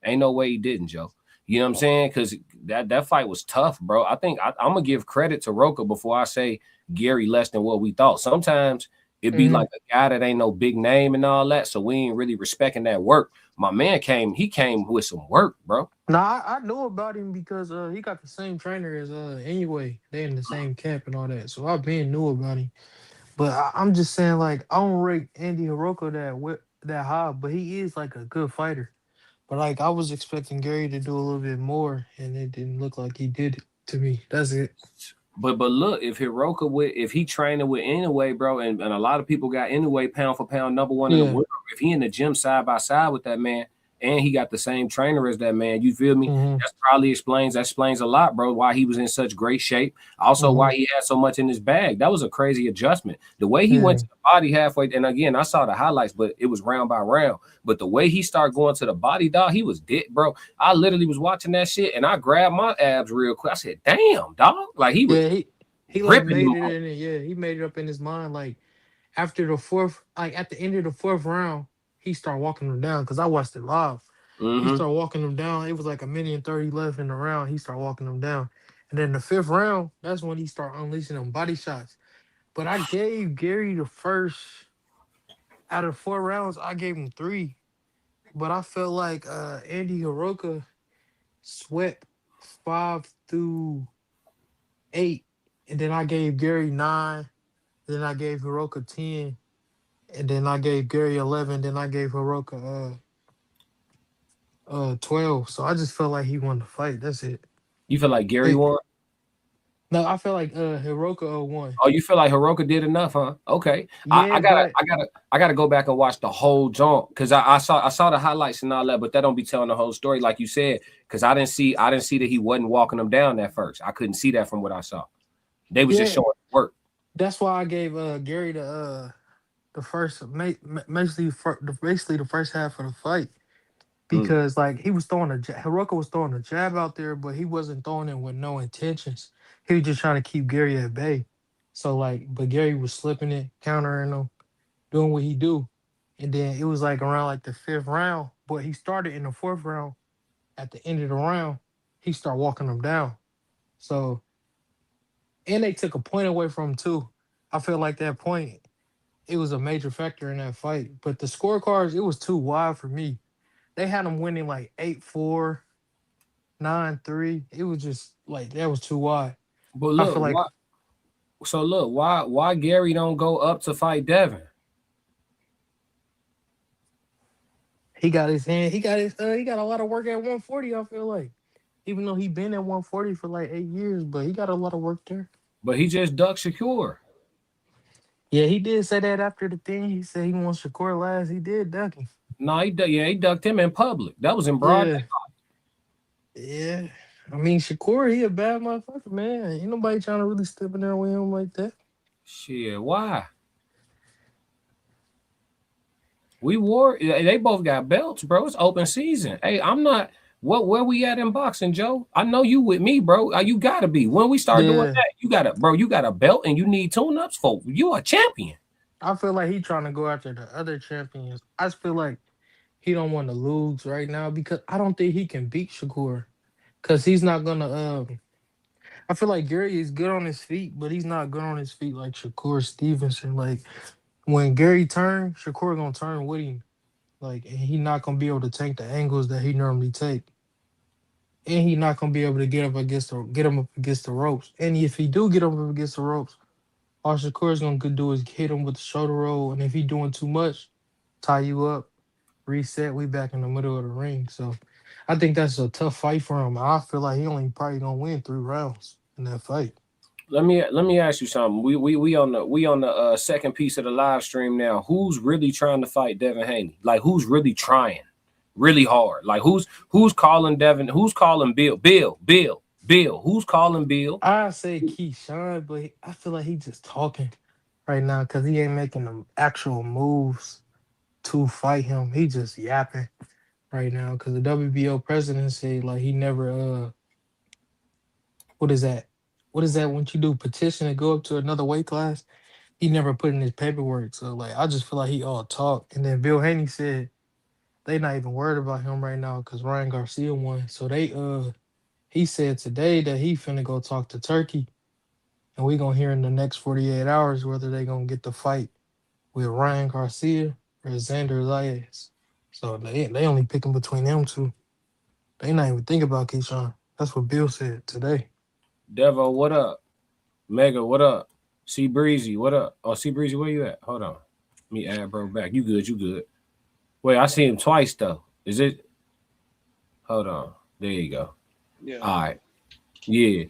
Ain't no way he didn't, Joe. You know what I'm saying? Because that fight was tough, bro. I think I'm going to give credit to Roca before I say Gary less than what we thought. Sometimes it'd be like a guy that ain't no big name and all that, so we ain't really respecting that work. My man came with some work, bro. Nah, I knew about him because he got the same trainer as anyway. They in the same camp and all that, so I been knew about him. But I'm just saying, like, I don't rate Andy Hiroko that high, but he is like a good fighter. But like, I was expecting Gary to do a little bit more, and it didn't look like he did it to me. That's it. But look, if Hiroka if he training with anyway, bro, and a lot of people got anyway pound for pound number one in the world. If he in the gym side by side with that man, and he got the same trainer as that man, you feel me? That probably explains a lot, bro, why he was in such great shape. Also, why he had so much in his bag. That was a crazy adjustment. The way he went to the body halfway, and again, I saw the highlights, but it was round by round. But the way he started going to the body, dog, he was dead, bro. I literally was watching that shit, and I grabbed my abs real quick. I said, "Damn, dog!" Like he was. He like made it in it. Yeah, he made it up in his mind. Like after the fourth, like at the end of the fourth round, he started walking them down because I watched it live. He started walking them down. It was like 1:30 left in the round. He started walking them down. And then the fifth round, that's when he started unleashing them body shots. But I gave Gary the first, out of 4 rounds, I gave him 3. But I felt like Andy Hiroko swept 5 through 8. And then I gave Gary 9. Then I gave Hiroko 10. And then I gave Gary 11. Then I gave Hiroko 12. So I just felt like he won the fight. That's it. You feel like Gary won? No, I feel like Hiroko won. Oh, you feel like Hiroko did enough, huh? Okay. Yeah, I gotta go back and watch the whole jump because I saw the highlights and all that, but that don't be telling the whole story, like you said, because I didn't see that he wasn't walking them down at first. I couldn't see that from what I saw. They was just showing work. That's why I gave Gary the first, basically the first half of the fight. Because like he was throwing Hiroko was throwing a jab out there, but he wasn't throwing it with no intentions. He was just trying to keep Gary at bay. So like, but Gary was slipping it, countering him, doing what he do. And then it was like around like the 5th round, but he started in the 4th round. At the end of the round, he started walking them down. So, and they took a point away from him too. I feel like that point, it was a major factor in that fight. But the scorecards, it was too wide for me. They had him winning like 8-4, 9-3. It was just like that was too wide. But look, I feel like So look, why Gary don't go up to fight Devin? He got his hand. He got his. He got a lot of work at 140. I feel like, even though he been at 140 for like 8 years, but he got a lot of work there. But he just ducked Shakur. Yeah, he did say that after the thing. He said he wants Shakur last. He did duck him. No, he ducked him in public. That was in broad. Yeah. Yeah. I mean, Shakur, he a bad motherfucker, man. Ain't nobody trying to really step in there with him like that. Shit, why? They both got belts, bro. It's open season. Hey, I'm not. Where we at in boxing, Joe? I know you with me, bro. You gotta be. When we start doing that, you got a belt and you need tune-ups for you a champion. I feel like he trying to go after the other champions. I just feel like he don't want to lose right now because I don't think he can beat Shakur. Cause he's not gonna I feel like Gary is good on his feet, but he's not good on his feet like Shakur Stevenson. Like when Gary turns, Shakur gonna turn with him. Like, and he not gonna be able to take the angles that he normally take. And he not gonna be able to get him up against the ropes. And if he do get him up against the ropes, all Shakur's gonna do is hit him with the shoulder roll. And if he doing too much, tie you up, reset, we back in the middle of the ring. So I think that's a tough fight for him. I feel like he only probably gonna win 3 rounds in that fight. Let me ask you something. We on the second piece of the live stream now. Who's really trying to fight Devin Haney? Like who's really trying, really hard? Like who's calling Devin? Who's calling Bill? Bill. Who's calling Bill? I say Keyshawn, but I feel like he just talking right now because he ain't making the actual moves to fight him. He just yapping right now because the WBO president said like he never what is that? What is that when you do petition to go up to another weight class? He never put in his paperwork. So like I just feel like he all talk. And then Bill Haney said they not even worried about him right now because Ryan Garcia won. So he said today that he finna go talk to Turkey. And we gonna hear in the next 48 hours whether they gonna get the fight with Ryan Garcia or Xander Zayas. So they only picking between them two. They not even think about Keyshawn. That's what Bill said today. Devo, what up? Mega, what up? C Breezy, what up? Oh, C Breezy, where you at? Hold on. Let me add bro back. You good. Wait, I see him twice though. Is it? Hold on. There you go. Yeah. All right. Yeah.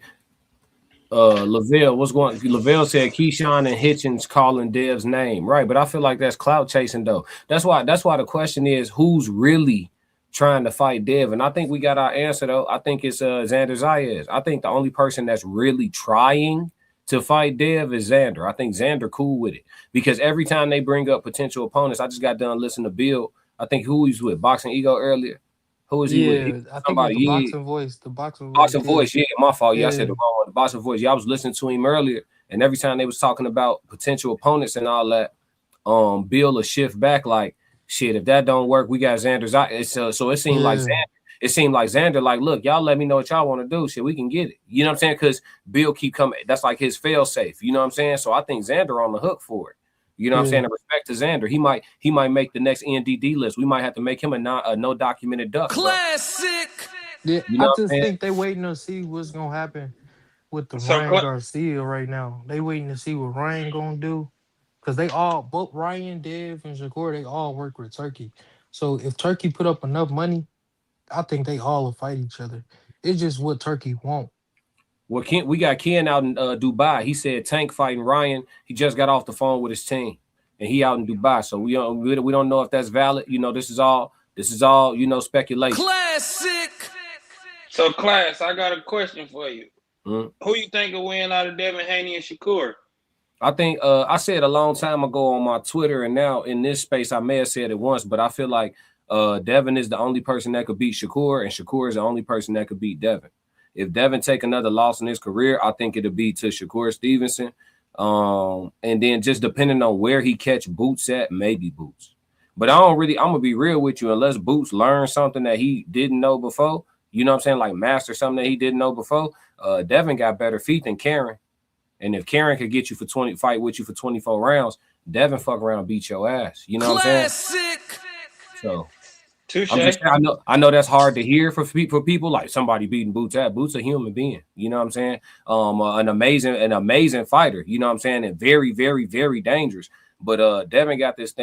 Lavelle, what's going on? Lavelle said Keyshawn and Hitchens calling Dev's name. Right, but I feel like that's clout chasing though. That's why the question is who's really trying to fight Dev, and I think we got our answer though. I think it's Xander Zayas. I think the only person that's really trying to fight Dev is Xander. I think Xander cool with it because every time they bring up potential opponents, I just got done listening to Bill. I think who he's with, Boxing Ego earlier. Who is he with? I think the boxing voice. The boxing voice. Yeah, my fault. Yeah, I said the Yeah. wrong one. The boxing voice. Yeah, I was listening to him earlier, and every time they was talking about potential opponents and all that, Bill will shift back like, shit, if that don't work, we got Xander's. So it seemed like Xander, like, look, y'all let me know what y'all want to do. Shit, we can get it. You know what I'm saying? Because Bill keep coming. That's like his fail safe. You know what I'm saying? So I think Xander on the hook for it. You know what I'm saying? In respect to Xander, he might make the next NDD list. We might have to make him a no documented duck. Classic. Yeah, You know I what I'm just saying? think they waiting to see what's gonna happen with the So, Ryan Garcia right now. They waiting to see what Ryan gonna do. Because both Ryan, Dev, and Shakur, they all work with Turkey. So if Turkey put up enough money, I think they all will fight each other. It's just what Turkey want. Well, we got Ken out in Dubai. He said Tank fighting Ryan. He just got off the phone with his team, and he out in Dubai. So we don't know if that's valid. You know, this is all speculation. Classic. So, class, I got a question for you. Mm-hmm. Who you think will win out of Devin Haney and Shakur? I think I said a long time ago on my Twitter, and now in this space, I may have said it once, but I feel like Devin is the only person that could beat Shakur, and Shakur is the only person that could beat Devin. If Devin take another loss in his career, I think it'll be to Shakur Stevenson. And then just depending on where he catch Boots at, maybe Boots. But I'm gonna be real with you, unless Boots learn something that he didn't know before, you know what I'm saying? Like master something that he didn't know before. Devin got better feet than Karen. And if Karen could get you for fight with you for 24 rounds, Devin fuck around and beat your ass. You know what I'm saying? So Touche. I'm just saying, I know that's hard to hear for people like somebody beating Boots at. Boots a human being, you know what I'm saying? An amazing fighter, you know what I'm saying, and very, very, very dangerous. But Devin got this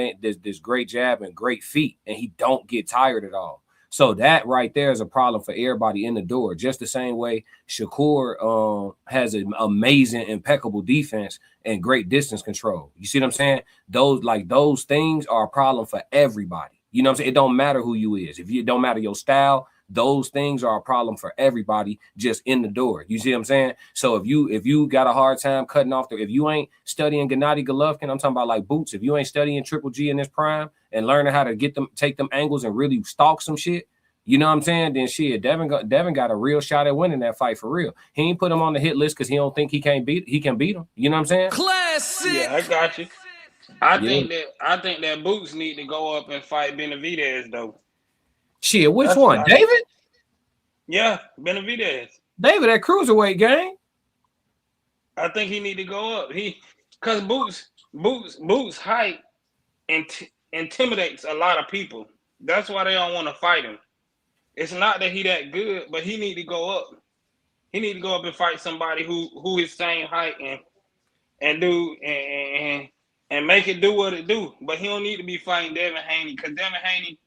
great jab and great feet, and he don't get tired at all. So that right there is a problem for everybody in the door. Just the same way Shakur has an amazing, impeccable defense and great distance control. You see what I'm saying? Those things are a problem for everybody. You know what I'm saying? It don't matter who you is. If you don't matter your style, those things are a problem for everybody just in the door. You see what I'm saying? So if you got a hard time cutting off if you ain't studying Gennady Golovkin, I'm talking about like Boots, if you ain't studying Triple G in this prime and learning how to take them angles and really stalk some shit, you know what I'm saying? Then shit, Devin got a real shot at winning that fight for real. He ain't put him on the hit list because he don't think he can beat him. You know what I'm saying? Classic. Yeah, I got you. I think that Boots need to go up and fight Benavidez though. Shit, which one? David? Yeah, Benavidez. David at cruiserweight, gang. I think he need to go up. Because Boots' height intimidates a lot of people. That's why they don't want to fight him. It's not that he that good, but he need to go up. He need to go up and fight somebody who his same height and make it do what it do. But he don't need to be fighting Devin Haney because Devin Haney,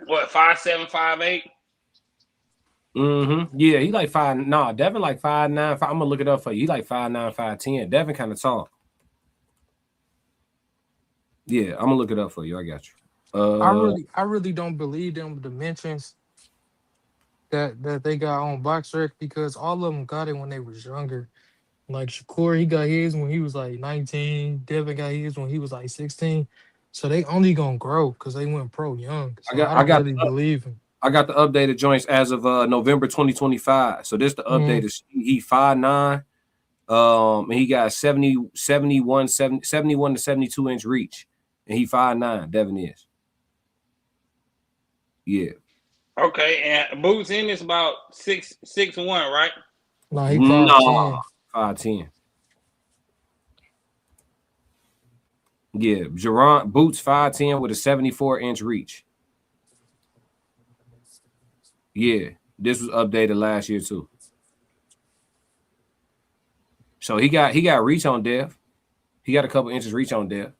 what, 5'7", 5'8"? Mm-hmm. Yeah, he like 5. Nah, Devin like 5'9". I'm gonna look it up for you. He like 5'9", 5'10". Devin kind of tall. Yeah, I'm gonna look it up for you. I got you. I really don't believe them dimensions that they got on BoxRec because all of them got it when they was younger. Like Shakur, he got his when he was like 19. Devin got his when he was like 16. So they only gonna grow because they went pro young. So I don't really believe him. I got the updated joints as of November 2025. So this the updated. He 5'9". And he got 71 to 72 inch reach, and he 5'9". Devin is. Yeah. Okay, and Boots in is about 6'1", right? No, he 5'10". 5'10". Yeah, Boots 5'10" with a 74 inch reach. Yeah, this was updated last year too. So he got reach on Dev. He got a couple inches reach on Dev.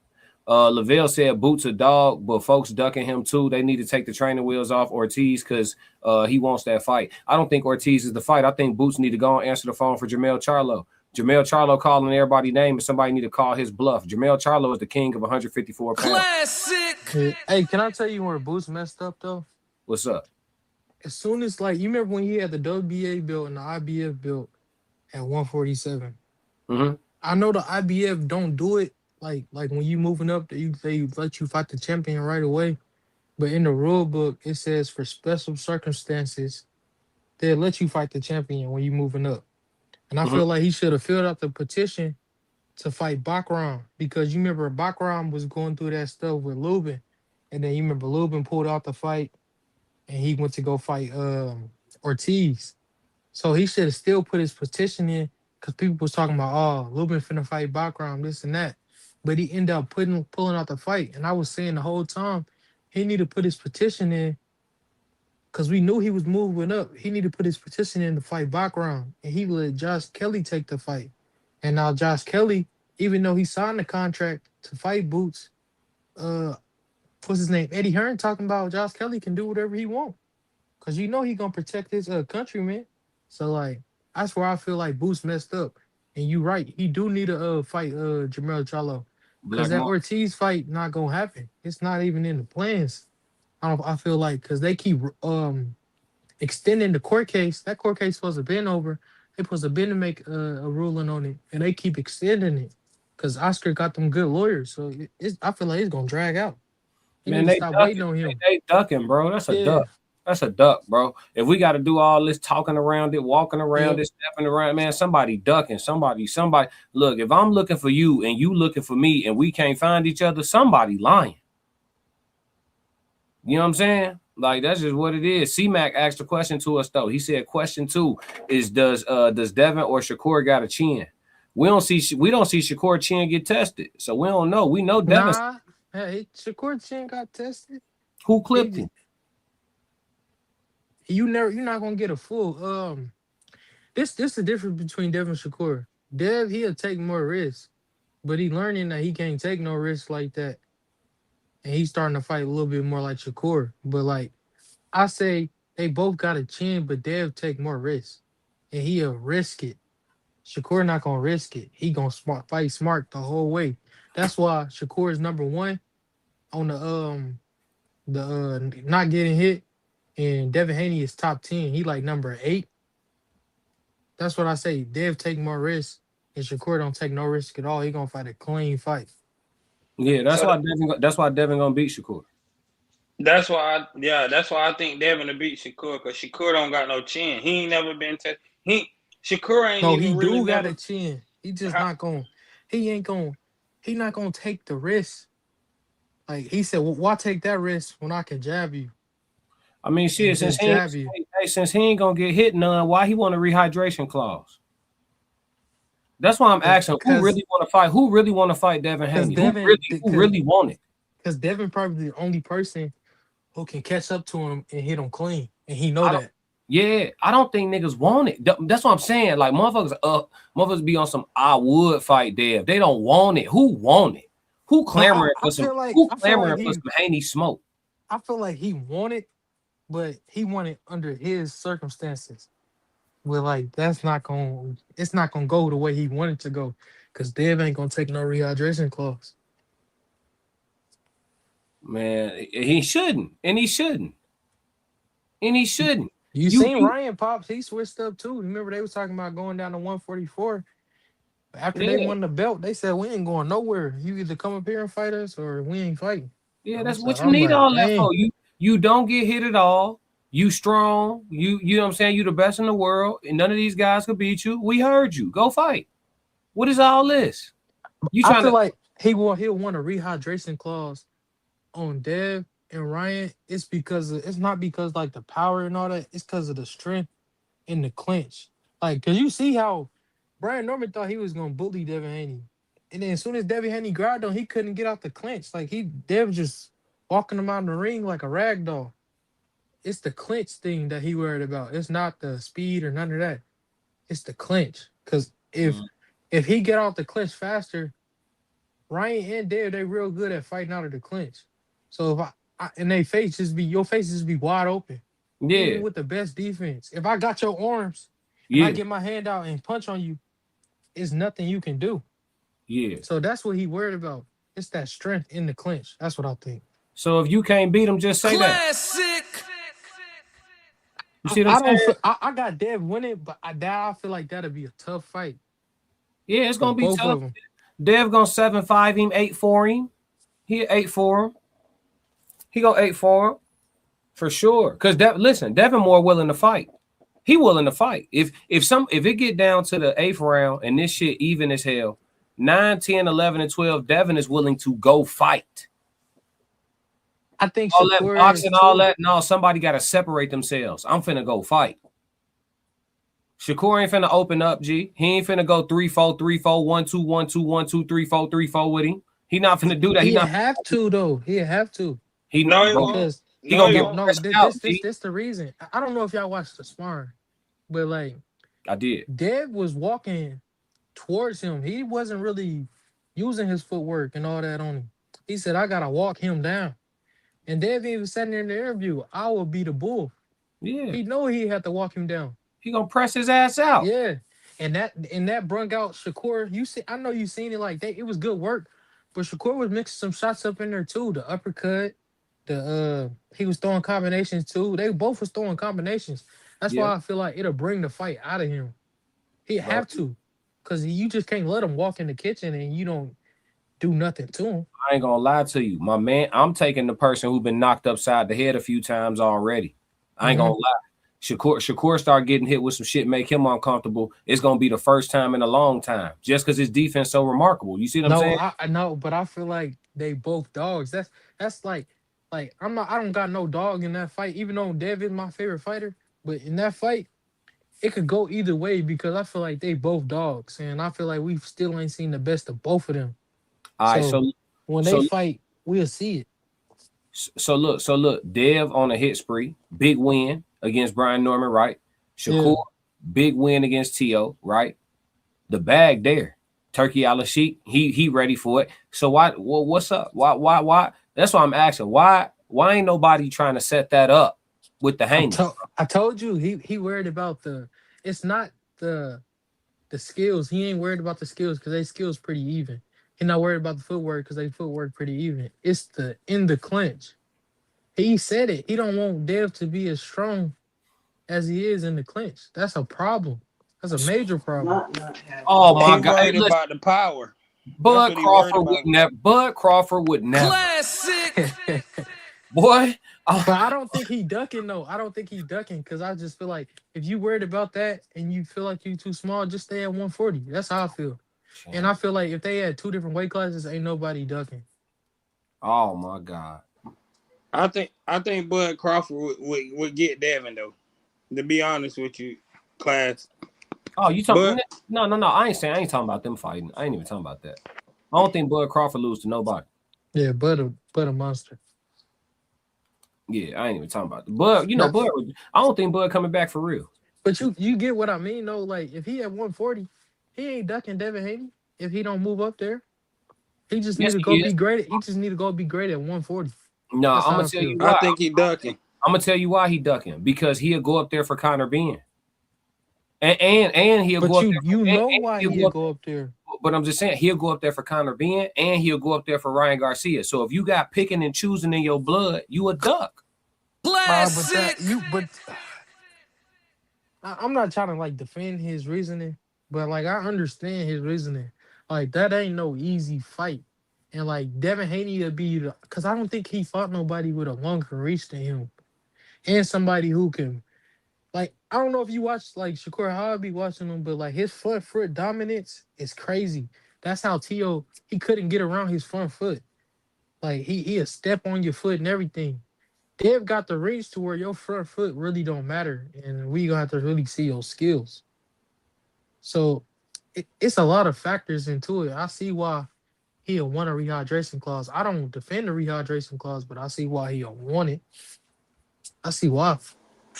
Lavelle said Boots a dog, but folks ducking him too. They need to take the training wheels off Ortiz because he wants that fight. I don't think Ortiz is the fight. I think Boots need to go and answer the phone for Jermell Charlo. Jermell Charlo calling everybody's name, and somebody need to call his bluff. Jermell Charlo is the king of 154 pounds. Classic. Hey, can I tell you where Boots messed up though? What's up? As soon as you remember when he had the WBA belt and the IBF belt at 147. Mm-hmm. I know the IBF don't do it like when you moving up, they let you fight the champion right away. But in the rule book, it says for special circumstances, they'll let you fight the champion when you moving up. And I feel like he should have filled out the petition to fight Bakram because you remember Bakram was going through that stuff with Lubin, and then you remember Lubin pulled out the fight, and he went to go fight Ortiz. So he should have still put his petition in because people was talking about, oh, Lubin finna fight Bakram, this and that. But he ended up pulling out the fight. And I was saying the whole time, he needed to put his petition in because we knew he was moving up. He needed to put his petition in to fight Bakram. And he let Josh Kelly take the fight. And now Josh Kelly, even though he signed the contract to fight Boots, what's his name? Eddie Hearn talking about Josh Kelly can do whatever he wants. Because you know he going to protect his countryman. So, like, that's where I feel like Boots messed up. And you right. He do need to fight Jermell Charlo. Because that Ortiz fight not going to happen. It's not even in the plans. I feel like because they keep extending the court case. That court case supposed to been over. They supposed to been to make a ruling on it. And they keep extending it. Because Oscar got them good lawyers. So I feel like it's going to drag out. Man, they stop waiting on him. They ducking, bro. That's a duck. That's a duck, bro. If we got to do all this talking around it, walking around it, stepping around, man, somebody ducking, somebody. Look, if I'm looking for you and you looking for me and we can't find each other, somebody lying. You know what I'm saying? Like, that's just what it is. C-Mac asked a question to us, though. He said, question 2 is, does Devin or Shakur got a chin? We don't see Shakur chin get tested, so we don't know. We know Devin. Nah, hey, Shakur chin got tested. Who clipped him? You're not gonna get a full this the difference between Dev and Shakur. Dev, he'll take more risks, but he learning that he can't take no risks like that. And he's starting to fight a little bit more like Shakur. But like I say they both got a chin, but Dev take more risks. And he'll risk it. Shakur not gonna risk it. He gonna fight smart the whole way. That's why Shakur is number one on the not getting hit, and Devin Haney is top 10. He like number 8. That's what I say. Dev take more risks, and Shakur don't take no risk at all. He gonna fight a clean fight. Yeah, that's why Devin gonna beat Shakur. That's why I think Devin to beat Shakur, because Shakur don't got no chin. He ain't never been Shakur ain't No, even he really do got never, a chin. He just not gonna. He not gonna take the risk. Like he said, well, why take that risk when I can jab you? I mean, shit, And since just jab you. since he ain't gonna get hit none, why he want a rehydration clause? That's why I'm asking who really want to fight? Who really want to fight Devin Haney? Who really want it? Because Devin probably the only person who can catch up to him and hit him clean, and he know that. Yeah, I don't think niggas want it. That's what I'm saying. Like motherfuckers be on some I would fight Dev. They don't want it. Who want it? Who clamoring for some? Who clamoring for some Haney smoke? I feel like he wanted, but he wanted under his circumstances. But like it's not gonna go the way he wanted to go, because Dev ain't gonna take no rehydration clause. Man, he shouldn't, and he shouldn't, and he shouldn't. You seen Ryan Pops? He switched up too. Remember they was talking about going down to 144. After they won the belt, they said we ain't going nowhere. You either come up here and fight us, or we ain't fighting. Yeah, that's what you need all that for. You don't get hit at all. You strong. You know what I'm saying? You the best in the world, and none of these guys could beat you. We heard you. Go fight. What is all this? I feel like he'll want a rehydration clause on Dev and Ryan. It's not because like the power and all that. It's because of the strength in the clinch. Like, cause you see how Brian Norman thought he was gonna bully Devin Haney, and then as soon as Devin Haney grabbed him, he couldn't get out the clinch. Like Dev just walking him out in the ring like a rag doll. It's the clinch thing that he worried about. It's not the speed or none of that. It's the clinch. Cause if he get out the clinch faster, Ryan and Dev, they real good at fighting out of the clinch. So if and your face just be wide open. Yeah. Even with the best defense. If I got your arms, and I get my hand out and punch on you, it's nothing you can do. Yeah. So that's what he worried about. It's that strength in the clinch. That's what I think. So if you can't beat him, just say that. You see what I'm saying? I got Dev winning, but I feel like that'll be a tough fight. Yeah, it's gonna be tough. Dev gonna 7-5 him, 8-4 him. He 8-4 him. He gonna 8-4 him for sure. Cause Devin more willing to fight. He willing to fight. If it get down to the 8th round and this shit even as hell, 9, 10, 11, and 12, Devin is willing to go fight. I think all that boxing, all that. No, somebody got to separate themselves. I'm finna go fight. Shakur ain't finna open up, G. He ain't finna go 3-4, 3-4, 1-2, 1-2, 1-2, 3-4, 3-4 with him. He not finna do that. He have to though. He have to. He no, because he gonna get this the reason. I don't know if y'all watched the sparring, but like I did. Dev was walking towards him. He wasn't really using his footwork and all that on him. He said, I gotta walk him down. And Dev even said in the interview, I will be the bull. Yeah. He know he had to walk him down. He gonna press his ass out. Yeah. And that brung out Shakur. I know you seen it like that. It was good work. But Shakur was mixing some shots up in there too. The uppercut, he was throwing combinations too. They both was throwing combinations. That's why I feel like it'll bring the fight out of him. He have to. Because you just can't let him walk in the kitchen and you don't do nothing to him. I ain't gonna lie to you, my man. I'm taking the person who's been knocked upside the head a few times already. I ain't gonna lie. Shakur start getting hit with some shit, make him uncomfortable. It's gonna be the first time in a long time, just because his defense so remarkable. You see what I'm saying? I know, but I feel like they both dogs. That's like I don't got no dog in that fight. Even though Dev is my favorite fighter, but in that fight, it could go either way because I feel like they both dogs, and I feel like we still ain't seen the best of both of them. All right, so when they fight, we'll see it. So look, Dev on a hit spree, big win. against Brian Norman, right? Shakur, Yeah. big win against T.O., right? The bag there. Turkey Al Sheik, he ready for it. So what's up? Why? That's why I'm asking. Why ain't nobody trying to set that up with the Haney? I told you he worried about it's not the skills. He ain't worried about the skills because they skills pretty even. He not worried about the footwork because they footwork pretty even. It's in the clinch. He said it. He don't want Dev to be as strong as he is in the clinch. That's a problem. That's a major problem. Oh my He God! worried Hey, listen, about the power. Bud That's what he worried Crawford would about. never. Bud Crawford would never. Classic. Boy, But I don't think he ducking though. I don't think he ducking because I just feel like if you worried about that and you feel like you too small, just stay at 140. That's how I feel. And I feel like if they had two different weight classes, ain't nobody ducking. oh my God. I think Bud Crawford would get Devin though. To be honest with you, class. Oh, you talking? But No. I ain't talking about them fighting. I ain't even talking about that. I don't think Bud Crawford lose to nobody. Yeah, but a monster. Yeah, I ain't even talking about that. Bud, Nah. Bud. I don't think Bud coming back for real. But you get what I mean though. Like if he at 140, he ain't ducking Devin Haney if he don't move up there. He just Yes, need to he go is. be great. He just need to go be great at 140. No, That's I'm how gonna I tell feel. you I why. think he ducking. I'm gonna tell you why he ducking because he'll go up there for Conor Ben, and he'll But go up there. you know and why he'll he'll go go up there. But I'm just saying he'll go up there for Conor Ben, and he'll go up there for Ryan Garcia. So if you got picking and choosing in your blood, you a duck. Classic. I'm not trying to like defend his reasoning, but like I understand his reasoning. Like that ain't no easy fight, and like Devin Haney to be because I don't think he fought nobody with a longer reach than him, and somebody who can like I don't know if you watch like Shakur how I be watching him, but like his front foot dominance is crazy. That's how T.O. he couldn't get around his front foot. Like he a step on your foot and everything. They've got the reach to where your front foot really don't matter, and we gonna have to really see your skills. So it's a lot of factors into it. I see why he'll want a rehydration clause. I don't defend the rehydration clause, but I see why he'll want it. I see why.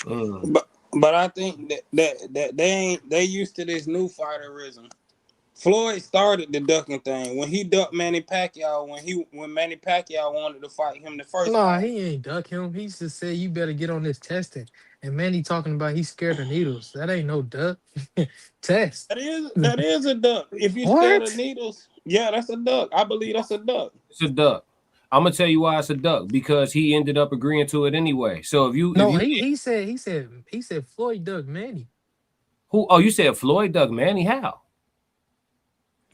But I think that they used to this new fighterism. Floyd started the ducking thing when he ducked Manny Pacquiao when Manny Pacquiao wanted to fight him the first Nah, time. he ain't duck him. He just said you better get on this testing. And Manny talking about he's scared of needles. That ain't no duck. Test. That is a duck. If you scared of What? needles, yeah, that's a duck. I believe that's a duck. It's a duck. I'm gonna tell you why it's a duck because he ended up agreeing to it anyway. So No, he said Floyd duck Manny. who? Oh, you said Floyd duck Manny? How?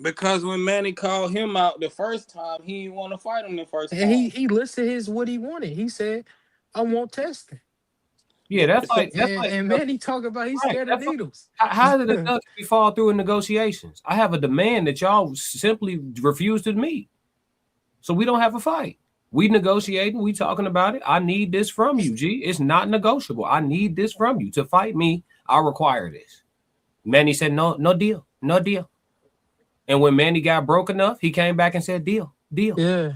Because when Manny called him out the first time, he didn't want to fight him the first And time. he listed what he wanted. He said, I want testing. Yeah, that's like And Manny talk about he's right, scared of that's like- needles. how did a duck fall through in negotiations? I have a demand that y'all simply refuse to meet. So we don't have a fight. We negotiating, we talking about it. I need this from you, G. It's not negotiable. I need this from you. To fight me, I require this. Manny said, no deal. And when Manny got broke enough, he came back and said, deal. Yeah.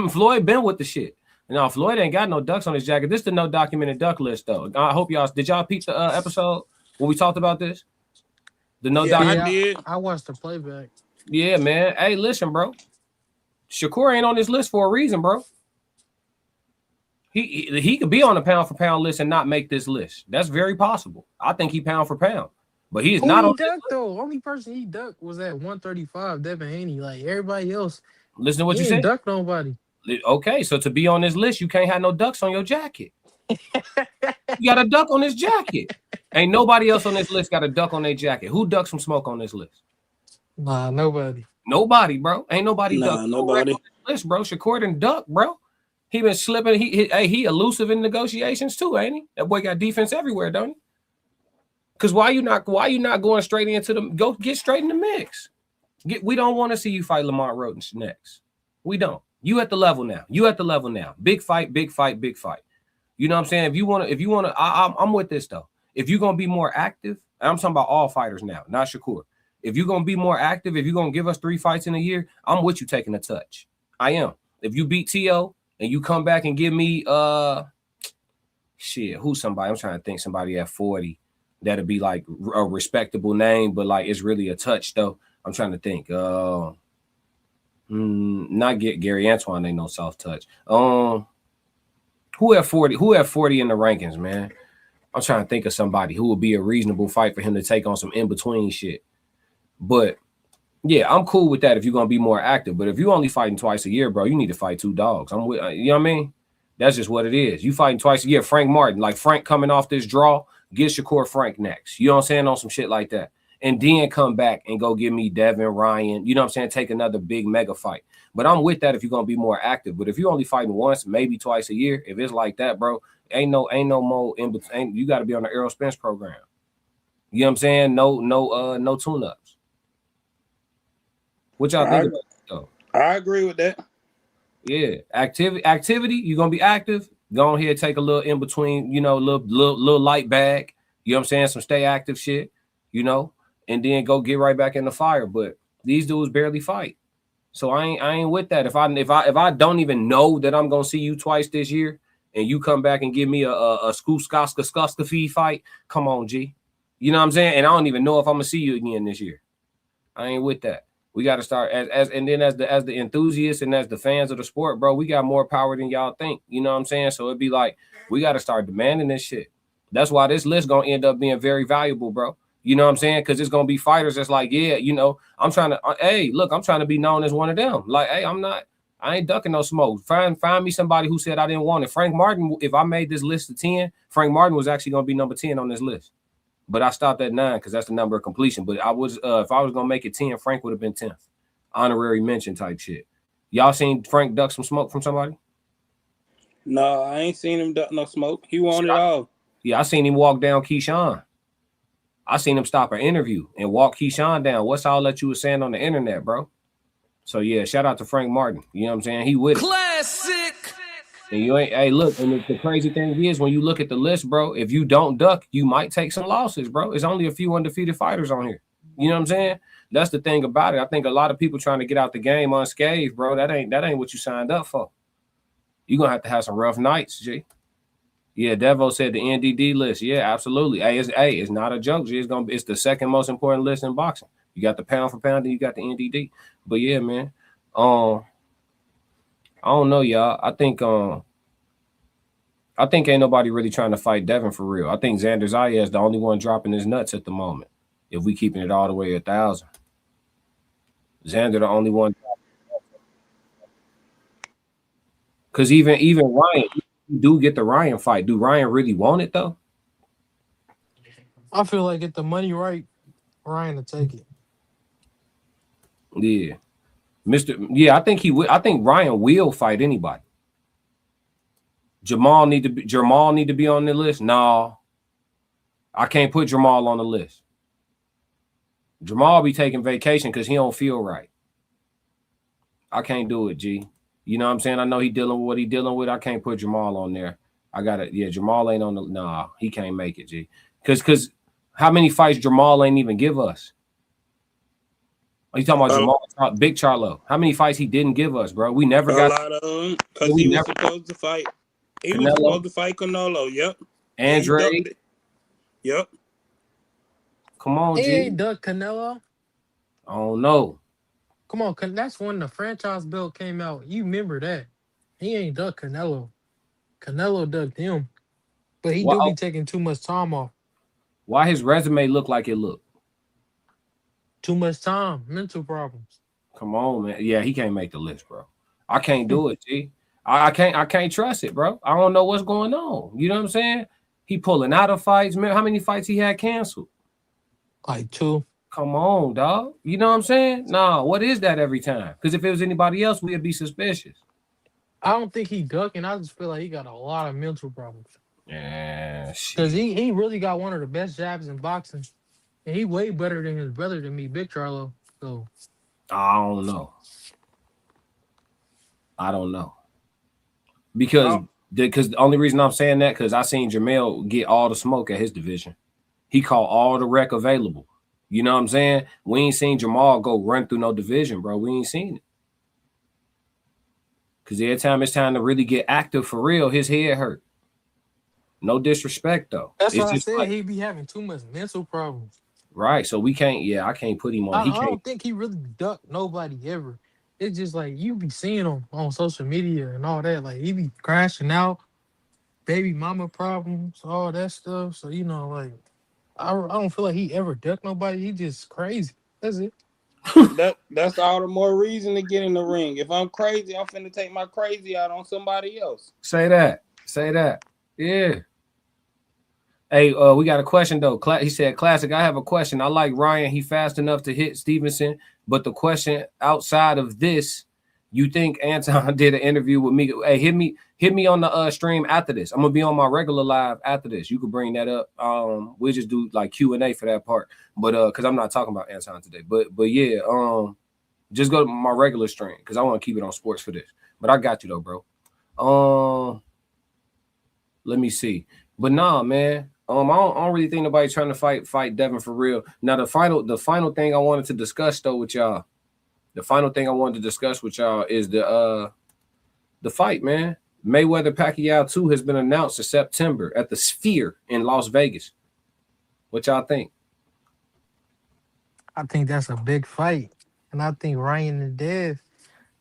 Floyd been with the shit. Now, Floyd ain't got no ducks on his jacket. This is the no documented duck list, though. I hope did y'all peep the episode when we talked about this? The no documented. I did. I watched the playback. Yeah, man. Hey, listen, bro. Shakur ain't on this list for a reason, bro. He could be on the pound for pound list and not make this list. That's very possible. I think he pound for pound, but he is Who not he on. ducked though? Only person he ducked was at 135, Devin Haney. Like everybody else, Listen to what he you ain't said. ducked nobody. Okay, so to be on this list, you can't have no ducks on your jacket. You got a duck on this jacket. Ain't nobody else on this list got a duck on their jacket. Who ducks some smoke on this list? Nah, nobody. Nobody, bro. Ain't nobody Nah, duck. nobody. On this list, bro. Shakur done duck, bro. He been slipping. He elusive in negotiations too, ain't he? That boy got defense everywhere, don't he? Because why you not going straight into go get straight in the mix? We don't want to see you fight Lamont Roden next. We don't. You at the level now. Big fight. You know what I'm saying? If you want to, I'm with this though. If you're gonna be more active, and I'm talking about all fighters now, not Shakur. If you're gonna be more active, if you're gonna give us 3 fights in a year, I'm with you taking a touch. I am. If you beat T.O. and you come back and give me shit, who's somebody? I'm trying to think somebody at 40 that'll be like a respectable name, but like it's really a touch though. I'm trying to think. Not get Gary Antoine, ain't no soft touch. Who at 40? Who at 40 in the rankings, man? I'm trying to think of somebody who would be a reasonable fight for him to take on some in-between shit. But yeah, I'm cool with that if you're gonna be more active. But if you only fighting twice a year, bro, you need to fight 2 dogs. I'm with you know what I mean? That's just what it is. You fighting twice a year. Frank Martin, like Frank coming off this draw, get Shakur Frank next. You know what I'm saying? On some shit like that. And then come back and go give me Devin, Ryan. You know what I'm saying? Take another big mega fight. But I'm with that if you're gonna be more active. But if you're only fighting once, maybe twice a year, if it's like that, bro, ain't no more in between. You got to be on the Errol Spence program. You know what I'm saying? No tune-ups. What y'all think about that, though? I agree with that. Yeah, activity. You're gonna be active. Go ahead, take a little in between. You know, little light bag. You know what I'm saying? Some stay active shit. You know, and then go get right back in the fire. But these dudes barely fight, so I ain't with that. If I don't even know that I'm gonna see you twice this year, and you come back and give me a Skuska fee fight, come on, G. You know what I'm saying? And I don't even know if I'm gonna see you again this year. I ain't with that. We got to start as the enthusiasts and as the fans of the sport, bro. We got more power than y'all think. You know what I'm saying? So it'd be like we got to start demanding this shit. That's why this list gonna end up being very valuable, bro. You know what I'm saying? Because it's gonna be fighters that's like, yeah, you know, I'm trying to be known as one of them. Like, hey, I ain't ducking no smoke. Find me somebody who said I didn't want it. Frank Martin, if I made this list of 10, Frank Martin was actually gonna be number 10 on this list. But I stopped at 9 because that's the number of completion. But I was if I was gonna make it 10, Frank would have been 10th. Honorary mention type shit. Y'all seen Frank duck some smoke from somebody? No, I ain't seen him duck no smoke. He wanted it all. Yeah, I seen him walk down Keyshawn. I seen him stop an interview and walk Keyshawn down. What's all that you was saying on the internet, bro? So yeah, shout out to Frank Martin. You know what I'm saying? He with it. Classic. And you ain't, hey, look, and the crazy thing is when you look at the list, bro, if you don't duck, you might take some losses, bro. It's only a few undefeated fighters on here. You know what I'm saying? That's the thing about it. I think a lot of people trying to get out the game unscathed, bro. That ain't what you signed up for. You're gonna have to have some rough nights, G. Yeah, Devo said the NDD list. Yeah, absolutely. It's not a joke, G. It's the second most important list in boxing. You got the pound for pound, and you got the NDD. But yeah, man. I don't know, y'all. I think ain't nobody really trying to fight Devin for real. I think Xander Zayas is the only one dropping his nuts at the moment. If we keeping it all the way 1,000, Xander the only one. Because even Ryan, you do get the Ryan fight. Do Ryan really want it though? I feel like if the money right, Ryan will take it. Yeah. I think he would. I think Ryan will fight anybody. Jamal need to be on the list. No, I can't put Jamal on the list. Jamal be taking vacation because he don't feel right. I can't do it, G. You know what I'm saying? I know he dealing with what he dealing with. I can't put Jamal on there. I got it. Yeah, Jamal ain't on the. Nah, he can't make it, G. Because how many fights Jamal ain't even give us? Are you talking about Jamal, Big Charlo? How many fights he didn't give us, bro? We never got a lot of them because he was supposed to fight. He was supposed to fight Canelo. Yep. Andre. Yep. Come on, He G. ain't duck Canelo. I don't know. Come on, that's when the franchise belt came out. You remember that? He ain't duck Canelo. Canelo ducked him, but he do be taking too much time off. Why his resume look like it look? Too much time, mental problems. Come on, man. Yeah, he can't make the list, bro. I can't do it, G. I can't trust it, bro. I don't know what's going on. You know what I'm saying? He pulling out of fights. Man, how many fights he had canceled? Like 2. Come on, dog. You know what I'm saying? Nah, what is that every time? Because if it was anybody else, we'd be suspicious. I don't think he ducking. I just feel like he got a lot of mental problems. Yeah, shit. Because he really got one of the best jabs in boxing. And he way better than his brother than me, Big Charlo. So I don't know. Because the only reason I'm saying that because I seen Jamel get all the smoke at his division. He caught all the rec available. You know what I'm saying? We ain't seen Jamal go run through no division, bro. We ain't seen it. Because every time it's time to really get active for real, his head hurt. No disrespect though. That's It's why I just said like, he be having too much mental problems. right. So we can't. Yeah, I can't put him on. He I can't. don't think he really ducked nobody ever. It's just like you be seeing him on social media and all that. Like he be crashing out, baby mama problems, all that stuff. So like I don't feel like he ever ducked nobody. He just crazy. That's it. That's all the more reason to get in the ring. If I'm crazy, I'm finna take my crazy out on somebody else. Say that. Say that. Yeah. Hey, we got a question though. He said, "Classic. I have a question. I like Ryan. He fast enough to hit Stevenson, but the question outside of this, you think Anton did an interview with me? Hey, hit me on the stream after this. I'm gonna be on my regular live after this. You could bring that up. We'll just do like Q&A for that part. But because I'm not talking about Anton today. But yeah, just go to my regular stream because I want to keep it on sports for this. But I got you though, bro. Let me see. But nah, man. I don't really think nobody's trying to fight Devin for real. Now the final thing I wanted to discuss though with y'all. The final thing I wanted to discuss with y'all is the fight, man. Mayweather Pacquiao 2 has been announced in September at the Sphere in Las Vegas. What y'all think? I think that's a big fight, and I think Ryan and Dev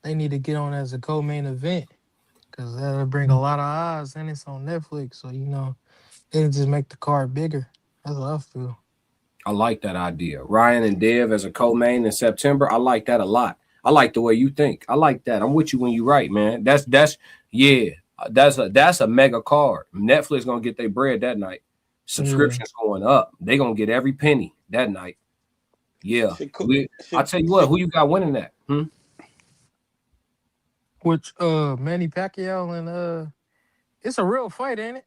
they need to get on as a co-main event because that'll bring a lot of eyes, and it's on Netflix, so it'll just make the card bigger. That's what I feel. I like that idea. Ryan and Dev as a co-main in September. I like that a lot. I like the way you think. I like that. I'm with you when you right, man. That's a mega card. Netflix gonna get their bread that night. Subscriptions going up. They gonna get every penny that night. Yeah. I tell you what, who you got winning that? Which Manny Pacquiao and it's a real fight, ain't it?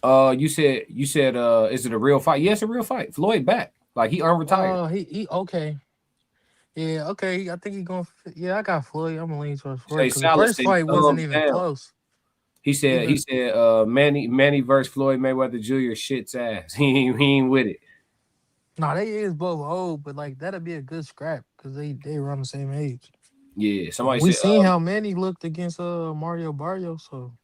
You said is it a real fight? Yes, a real fight. Floyd back. Like he unretired. He okay. Yeah, okay. I think he's going. Yeah, I got Floyd. I'm gonna lean towards Floyd. Say The first fight wasn't even down. close. He said Manny versus Floyd Mayweather Jr. shit's ass. He ain't with it. No, they is both old, but like that'll be a good scrap because they around the same age. Yeah, somebody We said seen how Manny looked against Mario Barrios, so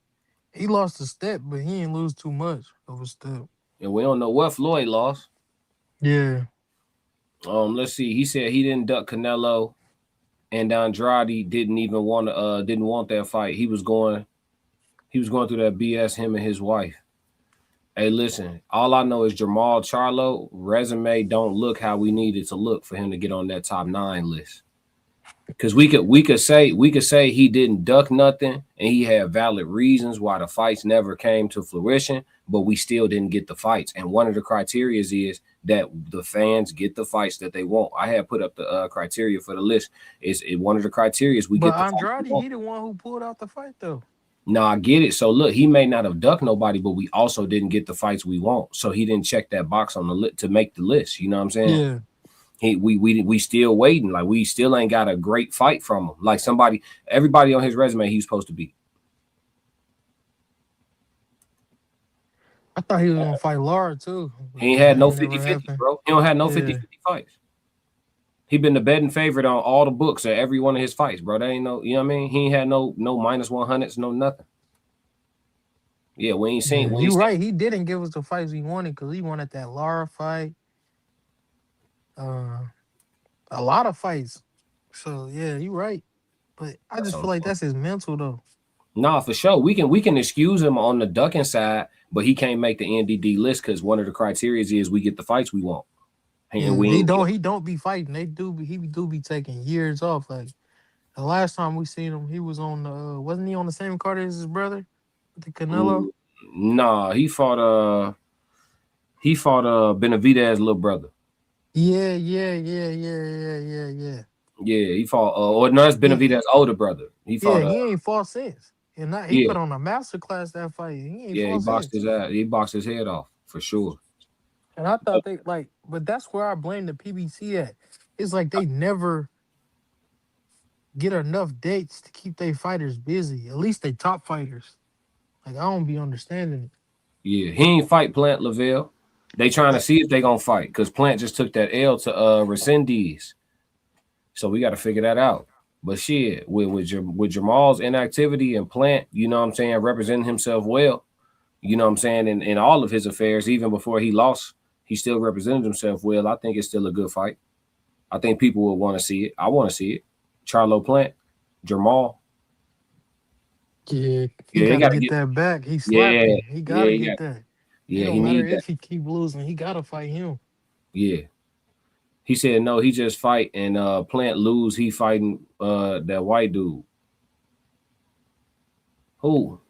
he lost a step, but he didn't lose too much of a step. And we don't know what Floyd lost. Yeah. Let's see. He said he didn't duck Canelo, and Andrade didn't want that fight. He was going through that BS, him and his wife. Hey, listen, all I know is Jamal Charlo resume don't look how we need it to look for him to get on that top 9 list. Because we could say he didn't duck nothing and he had valid reasons why the fights never came to fruition, but we still didn't get the fights. And one of the criteria is that the fans get the fights that they want. I had put up the criteria for the list. One of the criteria is we get the Andrade, he the one who pulled out the fight though. No, I get it. So look, he may not have ducked nobody, but we also didn't get the fights we want. So he didn't check that box on the list to make the list. You know what I'm saying? Yeah. We still waiting. Like we still ain't got a great fight from him. Like everybody on his resume he's supposed to be. I thought he was gonna fight Lara too. He ain't had no 50-50, bro. He don't have no 50-50 fights. He been the betting favorite on all the books at every one of his fights, bro. That ain't no, you know what I mean? He ain't had no minus 100s, no nothing. Yeah, we ain't seen. You're right. He didn't give us the fights we wanted because he wanted that Lara fight. A lot of fights. So yeah, you're right. But I just feel like that's his mental though. Nah, for sure. We can excuse him on the ducking side, but he can't make the NDD list because one of the criteria is we get the fights we want. And he don't be fighting. He do be taking years off. Like the last time we seen him, he was on the wasn't he on the same card as his brother? The Canelo? Nah, he fought Benavidez's little brother. Yeah. Yeah, he fought or no, it's Benavidez's older brother. He fought he ain't fought since. And he put on a masterclass that fight. He boxed his ass. He boxed his head off for sure. And I thought but that's where I blame the PBC at. It's like they never get enough dates to keep their fighters busy. At least they top fighters. Like I don't be understanding it. Yeah, he ain't fight Plant Lavelle. They trying to see if they gonna fight because Plant just took that L to Resendez. So we got to figure that out. But shit, with Jamal's inactivity and Plant, you know what I'm saying, representing himself well, you know what I'm saying, in all of his affairs, even before he lost, he still represented himself well. I think it's still a good fight. I think people will want to see it. I want to see it. Charlo Plant, Jamal. Yeah, he got to get that back. He slapped him. He got to get that. Yeah, it don't matter if he keep losing. He got to fight him. Yeah. He said no, he just fight and Plant lose. He fighting that white dude. Who?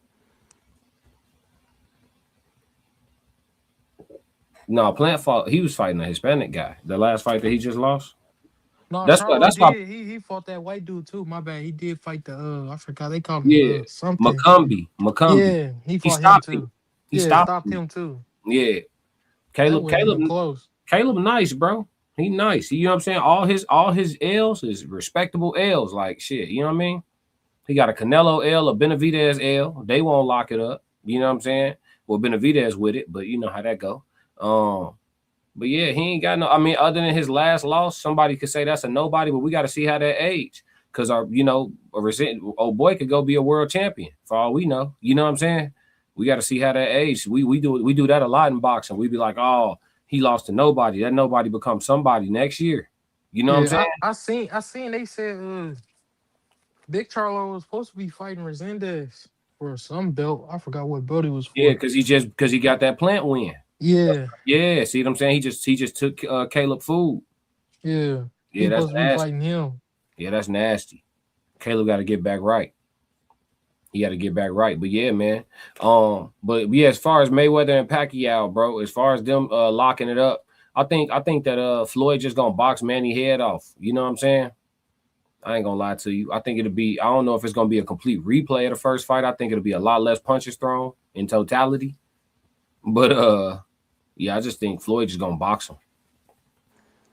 No, Plant fought. He was fighting a Hispanic guy. The last fight that he just lost. No, that's why he fought that white dude too. My bad. He did fight the I forgot they called him something. McCombie. Yeah, he fought him too. He stopped him too. Yeah. Caleb close. Caleb nice, bro. He nice. You know what I'm saying? All his L's is respectable L's. Like shit. You know what I mean? He got a Canelo L, a Benavidez L. They won't lock it up. You know what I'm saying? Well, Benavidez with it, but you know how that go. But yeah, he ain't got no. I mean, other than his last loss, somebody could say that's a nobody, but we got to see how that age. Because old boy could go be a world champion for all we know. You know what I'm saying? We got to see how that age. We do that a lot in boxing. We be like, oh, he lost to nobody. That nobody becomes somebody next year. You know what I'm saying? I seen they said Big Charlo was supposed to be fighting Resendez for some belt. I forgot what belt he was for. Yeah, because he got that Plant win. Yeah. Yeah, see what I'm saying? He just took Caleb food. Yeah. Yeah, that's nasty. Fighting him. Yeah, that's nasty. Caleb got to get back right. He got to get back right. But yeah, man. But yeah, as far as Mayweather and Pacquiao, bro, as far as them locking it up, I think that Floyd just gonna box Manny head off. You know what I'm saying? I ain't gonna lie to you. I think it'll be. I don't know if it's gonna be a complete replay of the first fight. I think it'll be a lot less punches thrown in totality. But yeah, I just think Floyd just gonna box him.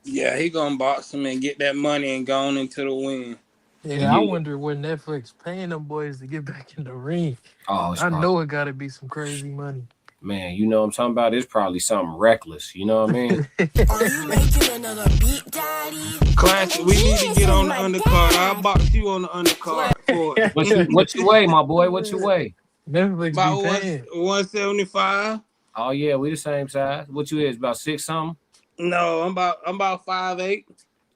Yeah, he gonna box him and get that money and go on into the win. Yeah, I wonder what Netflix paying them boys to get back in the ring. Oh, I know it got to be some crazy money. Man, you know what I'm talking about? It's probably something reckless. You know what I mean? Are you making another beat, daddy? Classic, we need to get on the undercard. I'll box you on the undercard for it. What you weigh, my boy? What you weigh? Netflix about be paying. 175. Oh yeah, we the same size. What you is about 6 something? No, I'm about 5'8".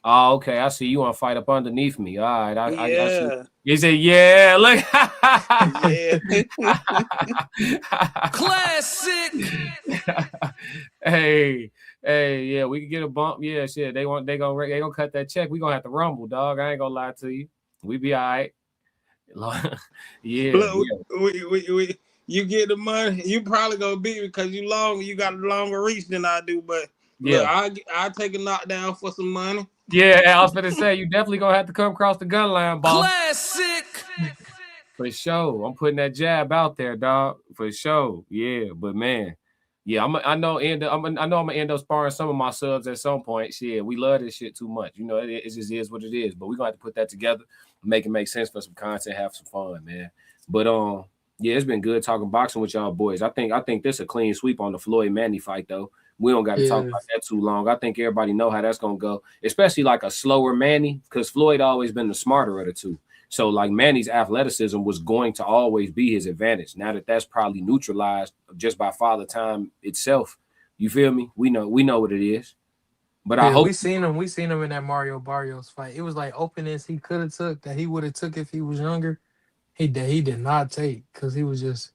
Oh, okay. I see you want to fight up underneath me. All right. I see. You say, yeah, look. Classic. Hey, yeah, we can get a bump. Yeah, shit. They gonna cut that check. We gonna have to rumble, dog. I ain't gonna lie to you. We be all right. Yeah. Look, you get the money. You probably gonna beat me because you got a longer reach than I do. But yeah, look, I'll take a knockdown for some money. Yeah, I was gonna say you definitely gonna have to come across the gun line, boss. Classic. For sure. I'm putting that jab out there, dog. For sure. Yeah, but man, yeah, I know I'm gonna end up sparring some of my subs at some point. Shit, we love this shit too much. You know, it just is what it is. But we're gonna have to put that together, make it make sense for some content, have some fun, man. But yeah, it's been good talking boxing with y'all boys. I think this a clean sweep on the Floyd Manny fight though. We don't got to talk about that too long. I think everybody know how that's gonna go, especially like a slower Manny, because Floyd always been the smarter of the two. So like Manny's athleticism was going to always be his advantage. Now that that's probably neutralized just by Father Time itself, you feel me? We know what it is. But I hope we seen him in that Mario Barrios fight. It was like openings he could have took that he would have took if he was younger. He did not take because he was just.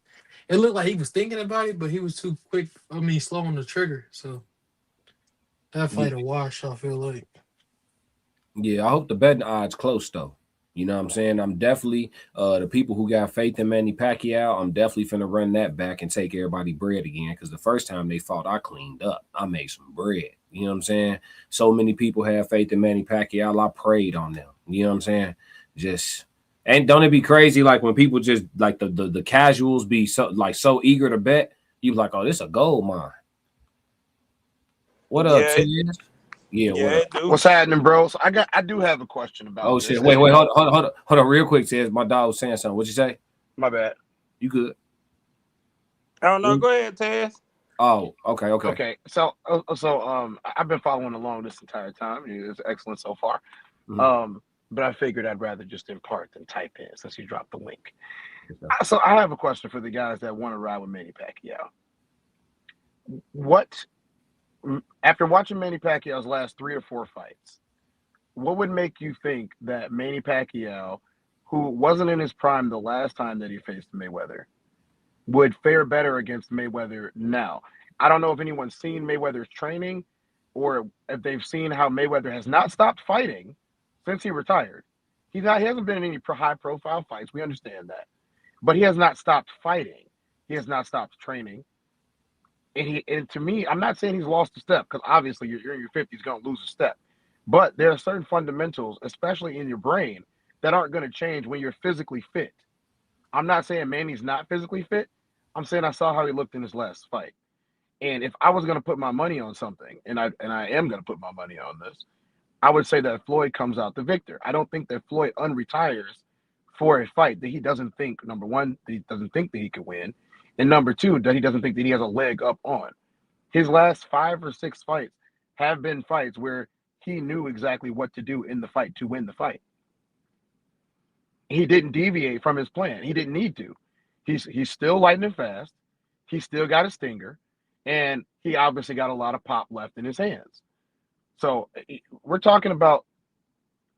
It looked like he was thinking about it, but he was too quick. I mean, slow on the trigger. So that fight a wash, I feel like. Yeah, I hope the betting odds close though. You know what I'm saying? I'm definitely the people who got faith in Manny Pacquiao, I'm definitely finna run that back and take everybody bread again. Because the first time they fought, I cleaned up. I made some bread. You know what I'm saying? So many people have faith in Manny Pacquiao. I prayed on them. You know what I'm saying? And don't it be crazy like when people just like the casuals be so eager to bet, you be like, oh, this a gold mine. What up, Tiz? Yeah, what's happening, bros? I do have a question about. Oh shit! Wait, hold on, real quick, Tiz. My dog was saying something. What'd you say? My bad. You good? I don't know. Go ahead, Taz. Oh, okay. So I've been following along this entire time. It's excellent so far. Mm-hmm. but I figured I'd rather just impart than type in since you dropped the link. So I have a question for the guys that want to ride with Manny Pacquiao. What, after watching Manny Pacquiao's last 3 or 4 fights, what would make you think that Manny Pacquiao, who wasn't in his prime the last time that he faced Mayweather, would fare better against Mayweather now? I don't know if anyone's seen Mayweather's training or if they've seen how Mayweather has not stopped fighting since he retired. He hasn't been in any high-profile fights. We understand that. But he has not stopped fighting. He has not stopped training. And to me, I'm not saying he's lost a step, because obviously you're in your 50s going to lose a step. But there are certain fundamentals, especially in your brain, that aren't going to change when you're physically fit. I'm not saying Manny's not physically fit. I'm saying I saw how he looked in his last fight. And if I was going to put my money on something, and I am going to put my money on this, I would say that Floyd comes out the victor. I don't think that Floyd unretires for a fight that he doesn't think, number one, that he doesn't think that he could win, and number two, that he doesn't think that he has a leg up on. His last 5 or 6 fights have been fights where he knew exactly what to do in the fight to win the fight. He didn't deviate from his plan. He didn't need to. He's still lightning fast. He still got a stinger, and he obviously got a lot of pop left in his hands. So we're talking about,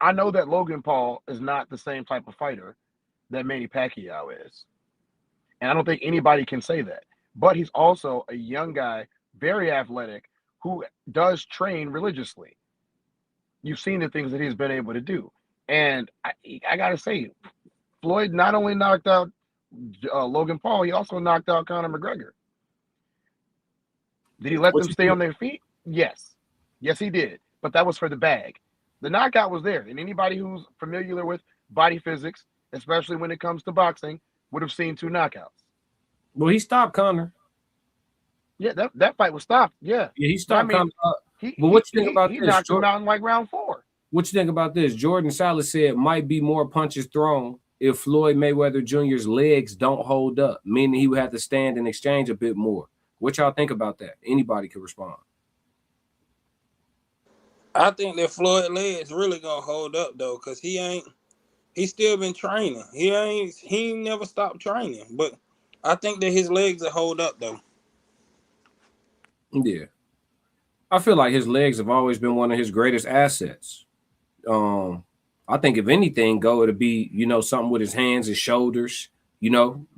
I know that Logan Paul is not the same type of fighter that Manny Pacquiao is. And I don't think anybody can say that. But he's also a young guy, very athletic, who does train religiously. You've seen the things that he's been able to do. And I got to say, Floyd not only knocked out Logan Paul, he also knocked out Conor McGregor. Did he let them stay on their feet? Yes. Yes, he did. But that was for the bag. The knockout was there. And anybody who's familiar with body physics, especially when it comes to boxing, would have seen 2 knockouts. Well, he stopped Conor. Yeah, that fight was stopped. Yeah. Yeah, he stopped Conor. But what you think about this? He knocked him out in like round 4. What you think about this? Jordan Salas said might be more punches thrown if Floyd Mayweather Jr.'s legs don't hold up, meaning he would have to stand and exchange a bit more. What y'all think about that? Anybody can respond. I think that Floyd legs really gonna hold up though, because he's still been training. He ain't never stopped training. But I think that his legs will hold up though. Yeah. I feel like his legs have always been one of his greatest assets. I think if anything, it'd be, something with his hands and shoulders,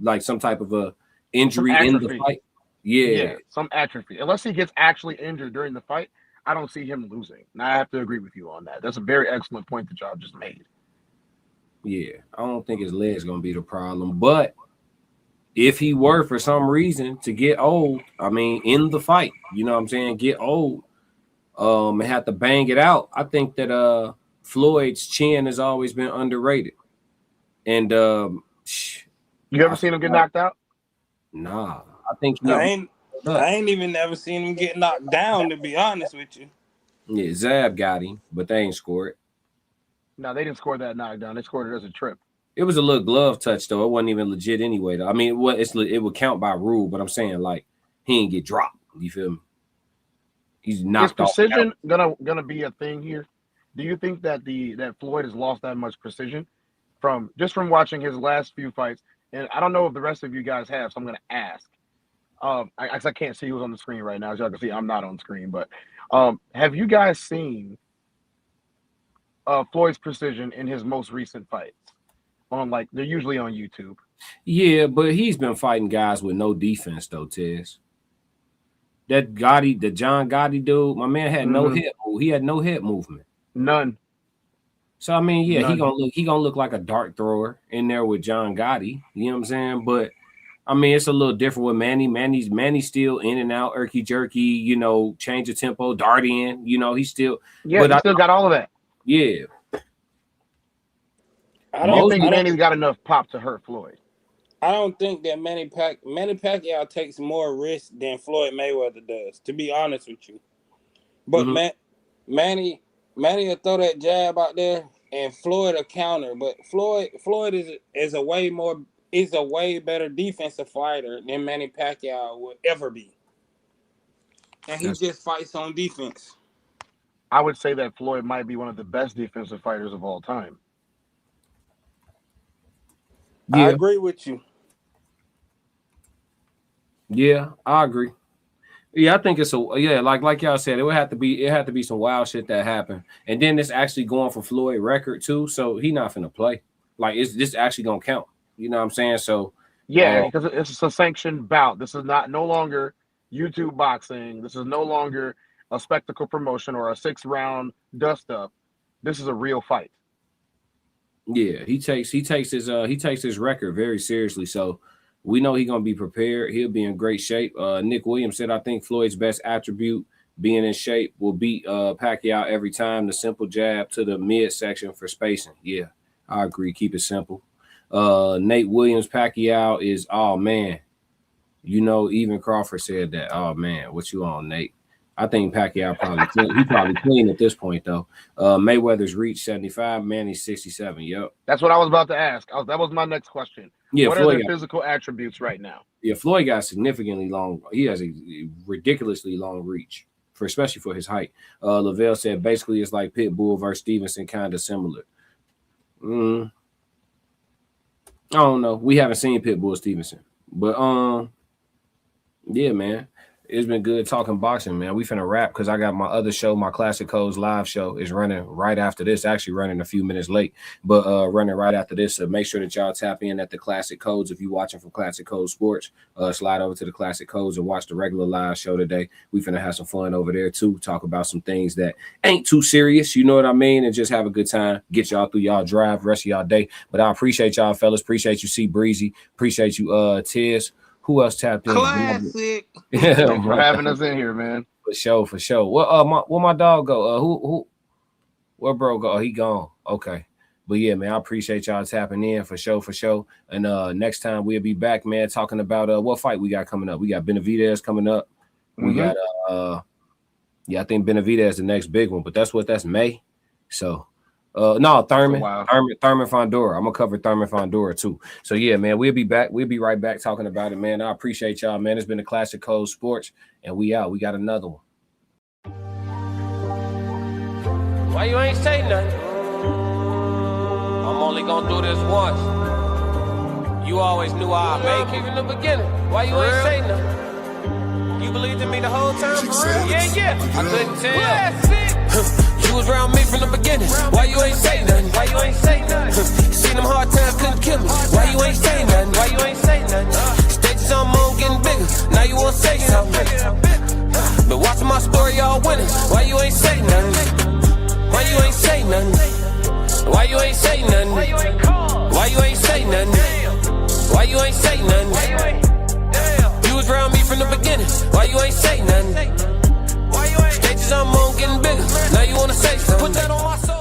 like some type of a injury in the fight. Yeah, some atrophy. Unless he gets actually injured during the fight, I don't see him losing. Now, I have to agree with you on that. That's a very excellent point that y'all just made. Yeah, I don't think his leg's going to be the problem. But if he were, for some reason, to get old, in the fight, get old, and have to bang it out, I think that Floyd's chin has always been underrated. And you ever seen him get knocked out? Nah. I think I ain't even never seen him get knocked down, to be honest with you. Yeah, Zab got him, but they ain't scored. No, they didn't score that knockdown. They scored it as a trip. It was a little glove touch, though. It wasn't even legit anyway, though. It would count by rule, but I'm saying, he ain't get dropped. You feel me? He's knocked off. Is precision gonna be a thing here? Do you think that that Floyd has lost that much precision from watching his last few fights? And I don't know if the rest of you guys have, so I'm gonna ask. I can't see who's on the screen right now. As y'all can see, I'm not on screen. But have you guys seen Floyd's precision in his most recent fights? They're usually on YouTube. Yeah, but he's been fighting guys with no defense, though, Tez. That Gotti, the John Gotti dude, my man had no head move. He had no head movement. None. So he gonna look like a dart thrower in there with John Gotti. You know what I'm saying? But it's a little different with Manny. Manny's still in and out, irky jerky, change the tempo, dart in, he's still. Yeah, he still got all of that. Yeah. I don't think Manny's got enough pop to hurt Floyd. I don't think that Manny Pacquiao takes more risk than Floyd Mayweather does, to be honest with you. But Manny will throw that jab out there, and Floyd will counter. But Floyd is a way better defensive fighter than Manny Pacquiao would ever be. And he just fights on defense. I would say that Floyd might be one of the best defensive fighters of all time. Yeah. I agree with you. Yeah, I agree. Yeah, I think it's like y'all said, it had to be some wild shit that happened. And then it's actually going for Floyd record too. So he not finna play. Like this actually gonna count. You know what I'm saying? So yeah, because it's a sanctioned bout. This is no longer YouTube boxing. This is no longer a spectacle promotion or a 6-round dust up. This is a real fight. Yeah, he takes his record very seriously. So we know he's gonna be prepared. He'll be in great shape. Nick Williams said, I think Floyd's best attribute being in shape will beat Pacquiao every time. The simple jab to the midsection for spacing. Yeah, I agree. Keep it simple. Nate Williams, Pacquiao is, oh man. You know, even Crawford said that. Oh man, what you on, Nate? I think Pacquiao probably clean at this point though. Mayweather's reached 75, Manny's 67. Yep. That's what I was about to ask. That was my next question. Yeah, what Floyd are their physical attributes right now? Yeah, Floyd got significantly long. He has a ridiculously long reach, especially for his height. Lavelle said basically it's like Pitbull versus Stevenson, kind of similar. I don't know. We haven't seen Pitbull Stevenson, but yeah, man. It's been good talking boxing, man. We finna wrap because I got my other show, my Classic Codes live show is running right after this. Actually running a few minutes late, but running right after this. So make sure that y'all tap in at the Classic Codes. If you're watching from Classic Codes Sports, slide over to the Classic Codes and watch the regular live show today. We finna have some fun over there too. Talk about some things that ain't too serious, you know what I mean? And just have a good time. Get y'all through y'all drive, rest of y'all day. But I appreciate y'all, fellas. Appreciate you, C Breezy. Appreciate you, Tiz. Who else tapped in? Classic. Thanks for having us in here, man. For sure. Where my dog go? Where bro go? Oh, he gone. Okay. But yeah, man, I appreciate y'all tapping in for sure. And next time we'll be back, man, talking about what fight we got coming up. We got Benavidez coming up. We got I think Benavidez is the next big one, but that's May. So no, Thurman Fondora. I'm gonna cover Thurman Fondora too. So yeah, man, we'll be back. We'll be right back talking about it, man. I appreciate y'all, man. It's been a Classic Code Sports, and we out. We got another one. Why you ain't say nothing? I'm only gonna do this once. You always knew I'd make it in the beginning. Why you ain't say nothing? You believed in me the whole time? For real? Yeah. I couldn't tell. You was around me from the beginning. Why you ain't say nothing? Why you ain't say nothing? Seen them hard times, couldn't kill me. Why you ain't say nothing? Why you ain't say nothing? Stages I'm on getting bigger. Now you wanna say something. But watching my story, y'all winning. Why you ain't say nothing? Why you ain't say nothing? Why you ain't say nothing? Why you ain't call? Why you ain't say nothing? Why you ain't say nothing? You was around me from the beginning. Why you ain't say nothing? Stages I'm on getting bigger. Now you wanna say something. Put that on my soul.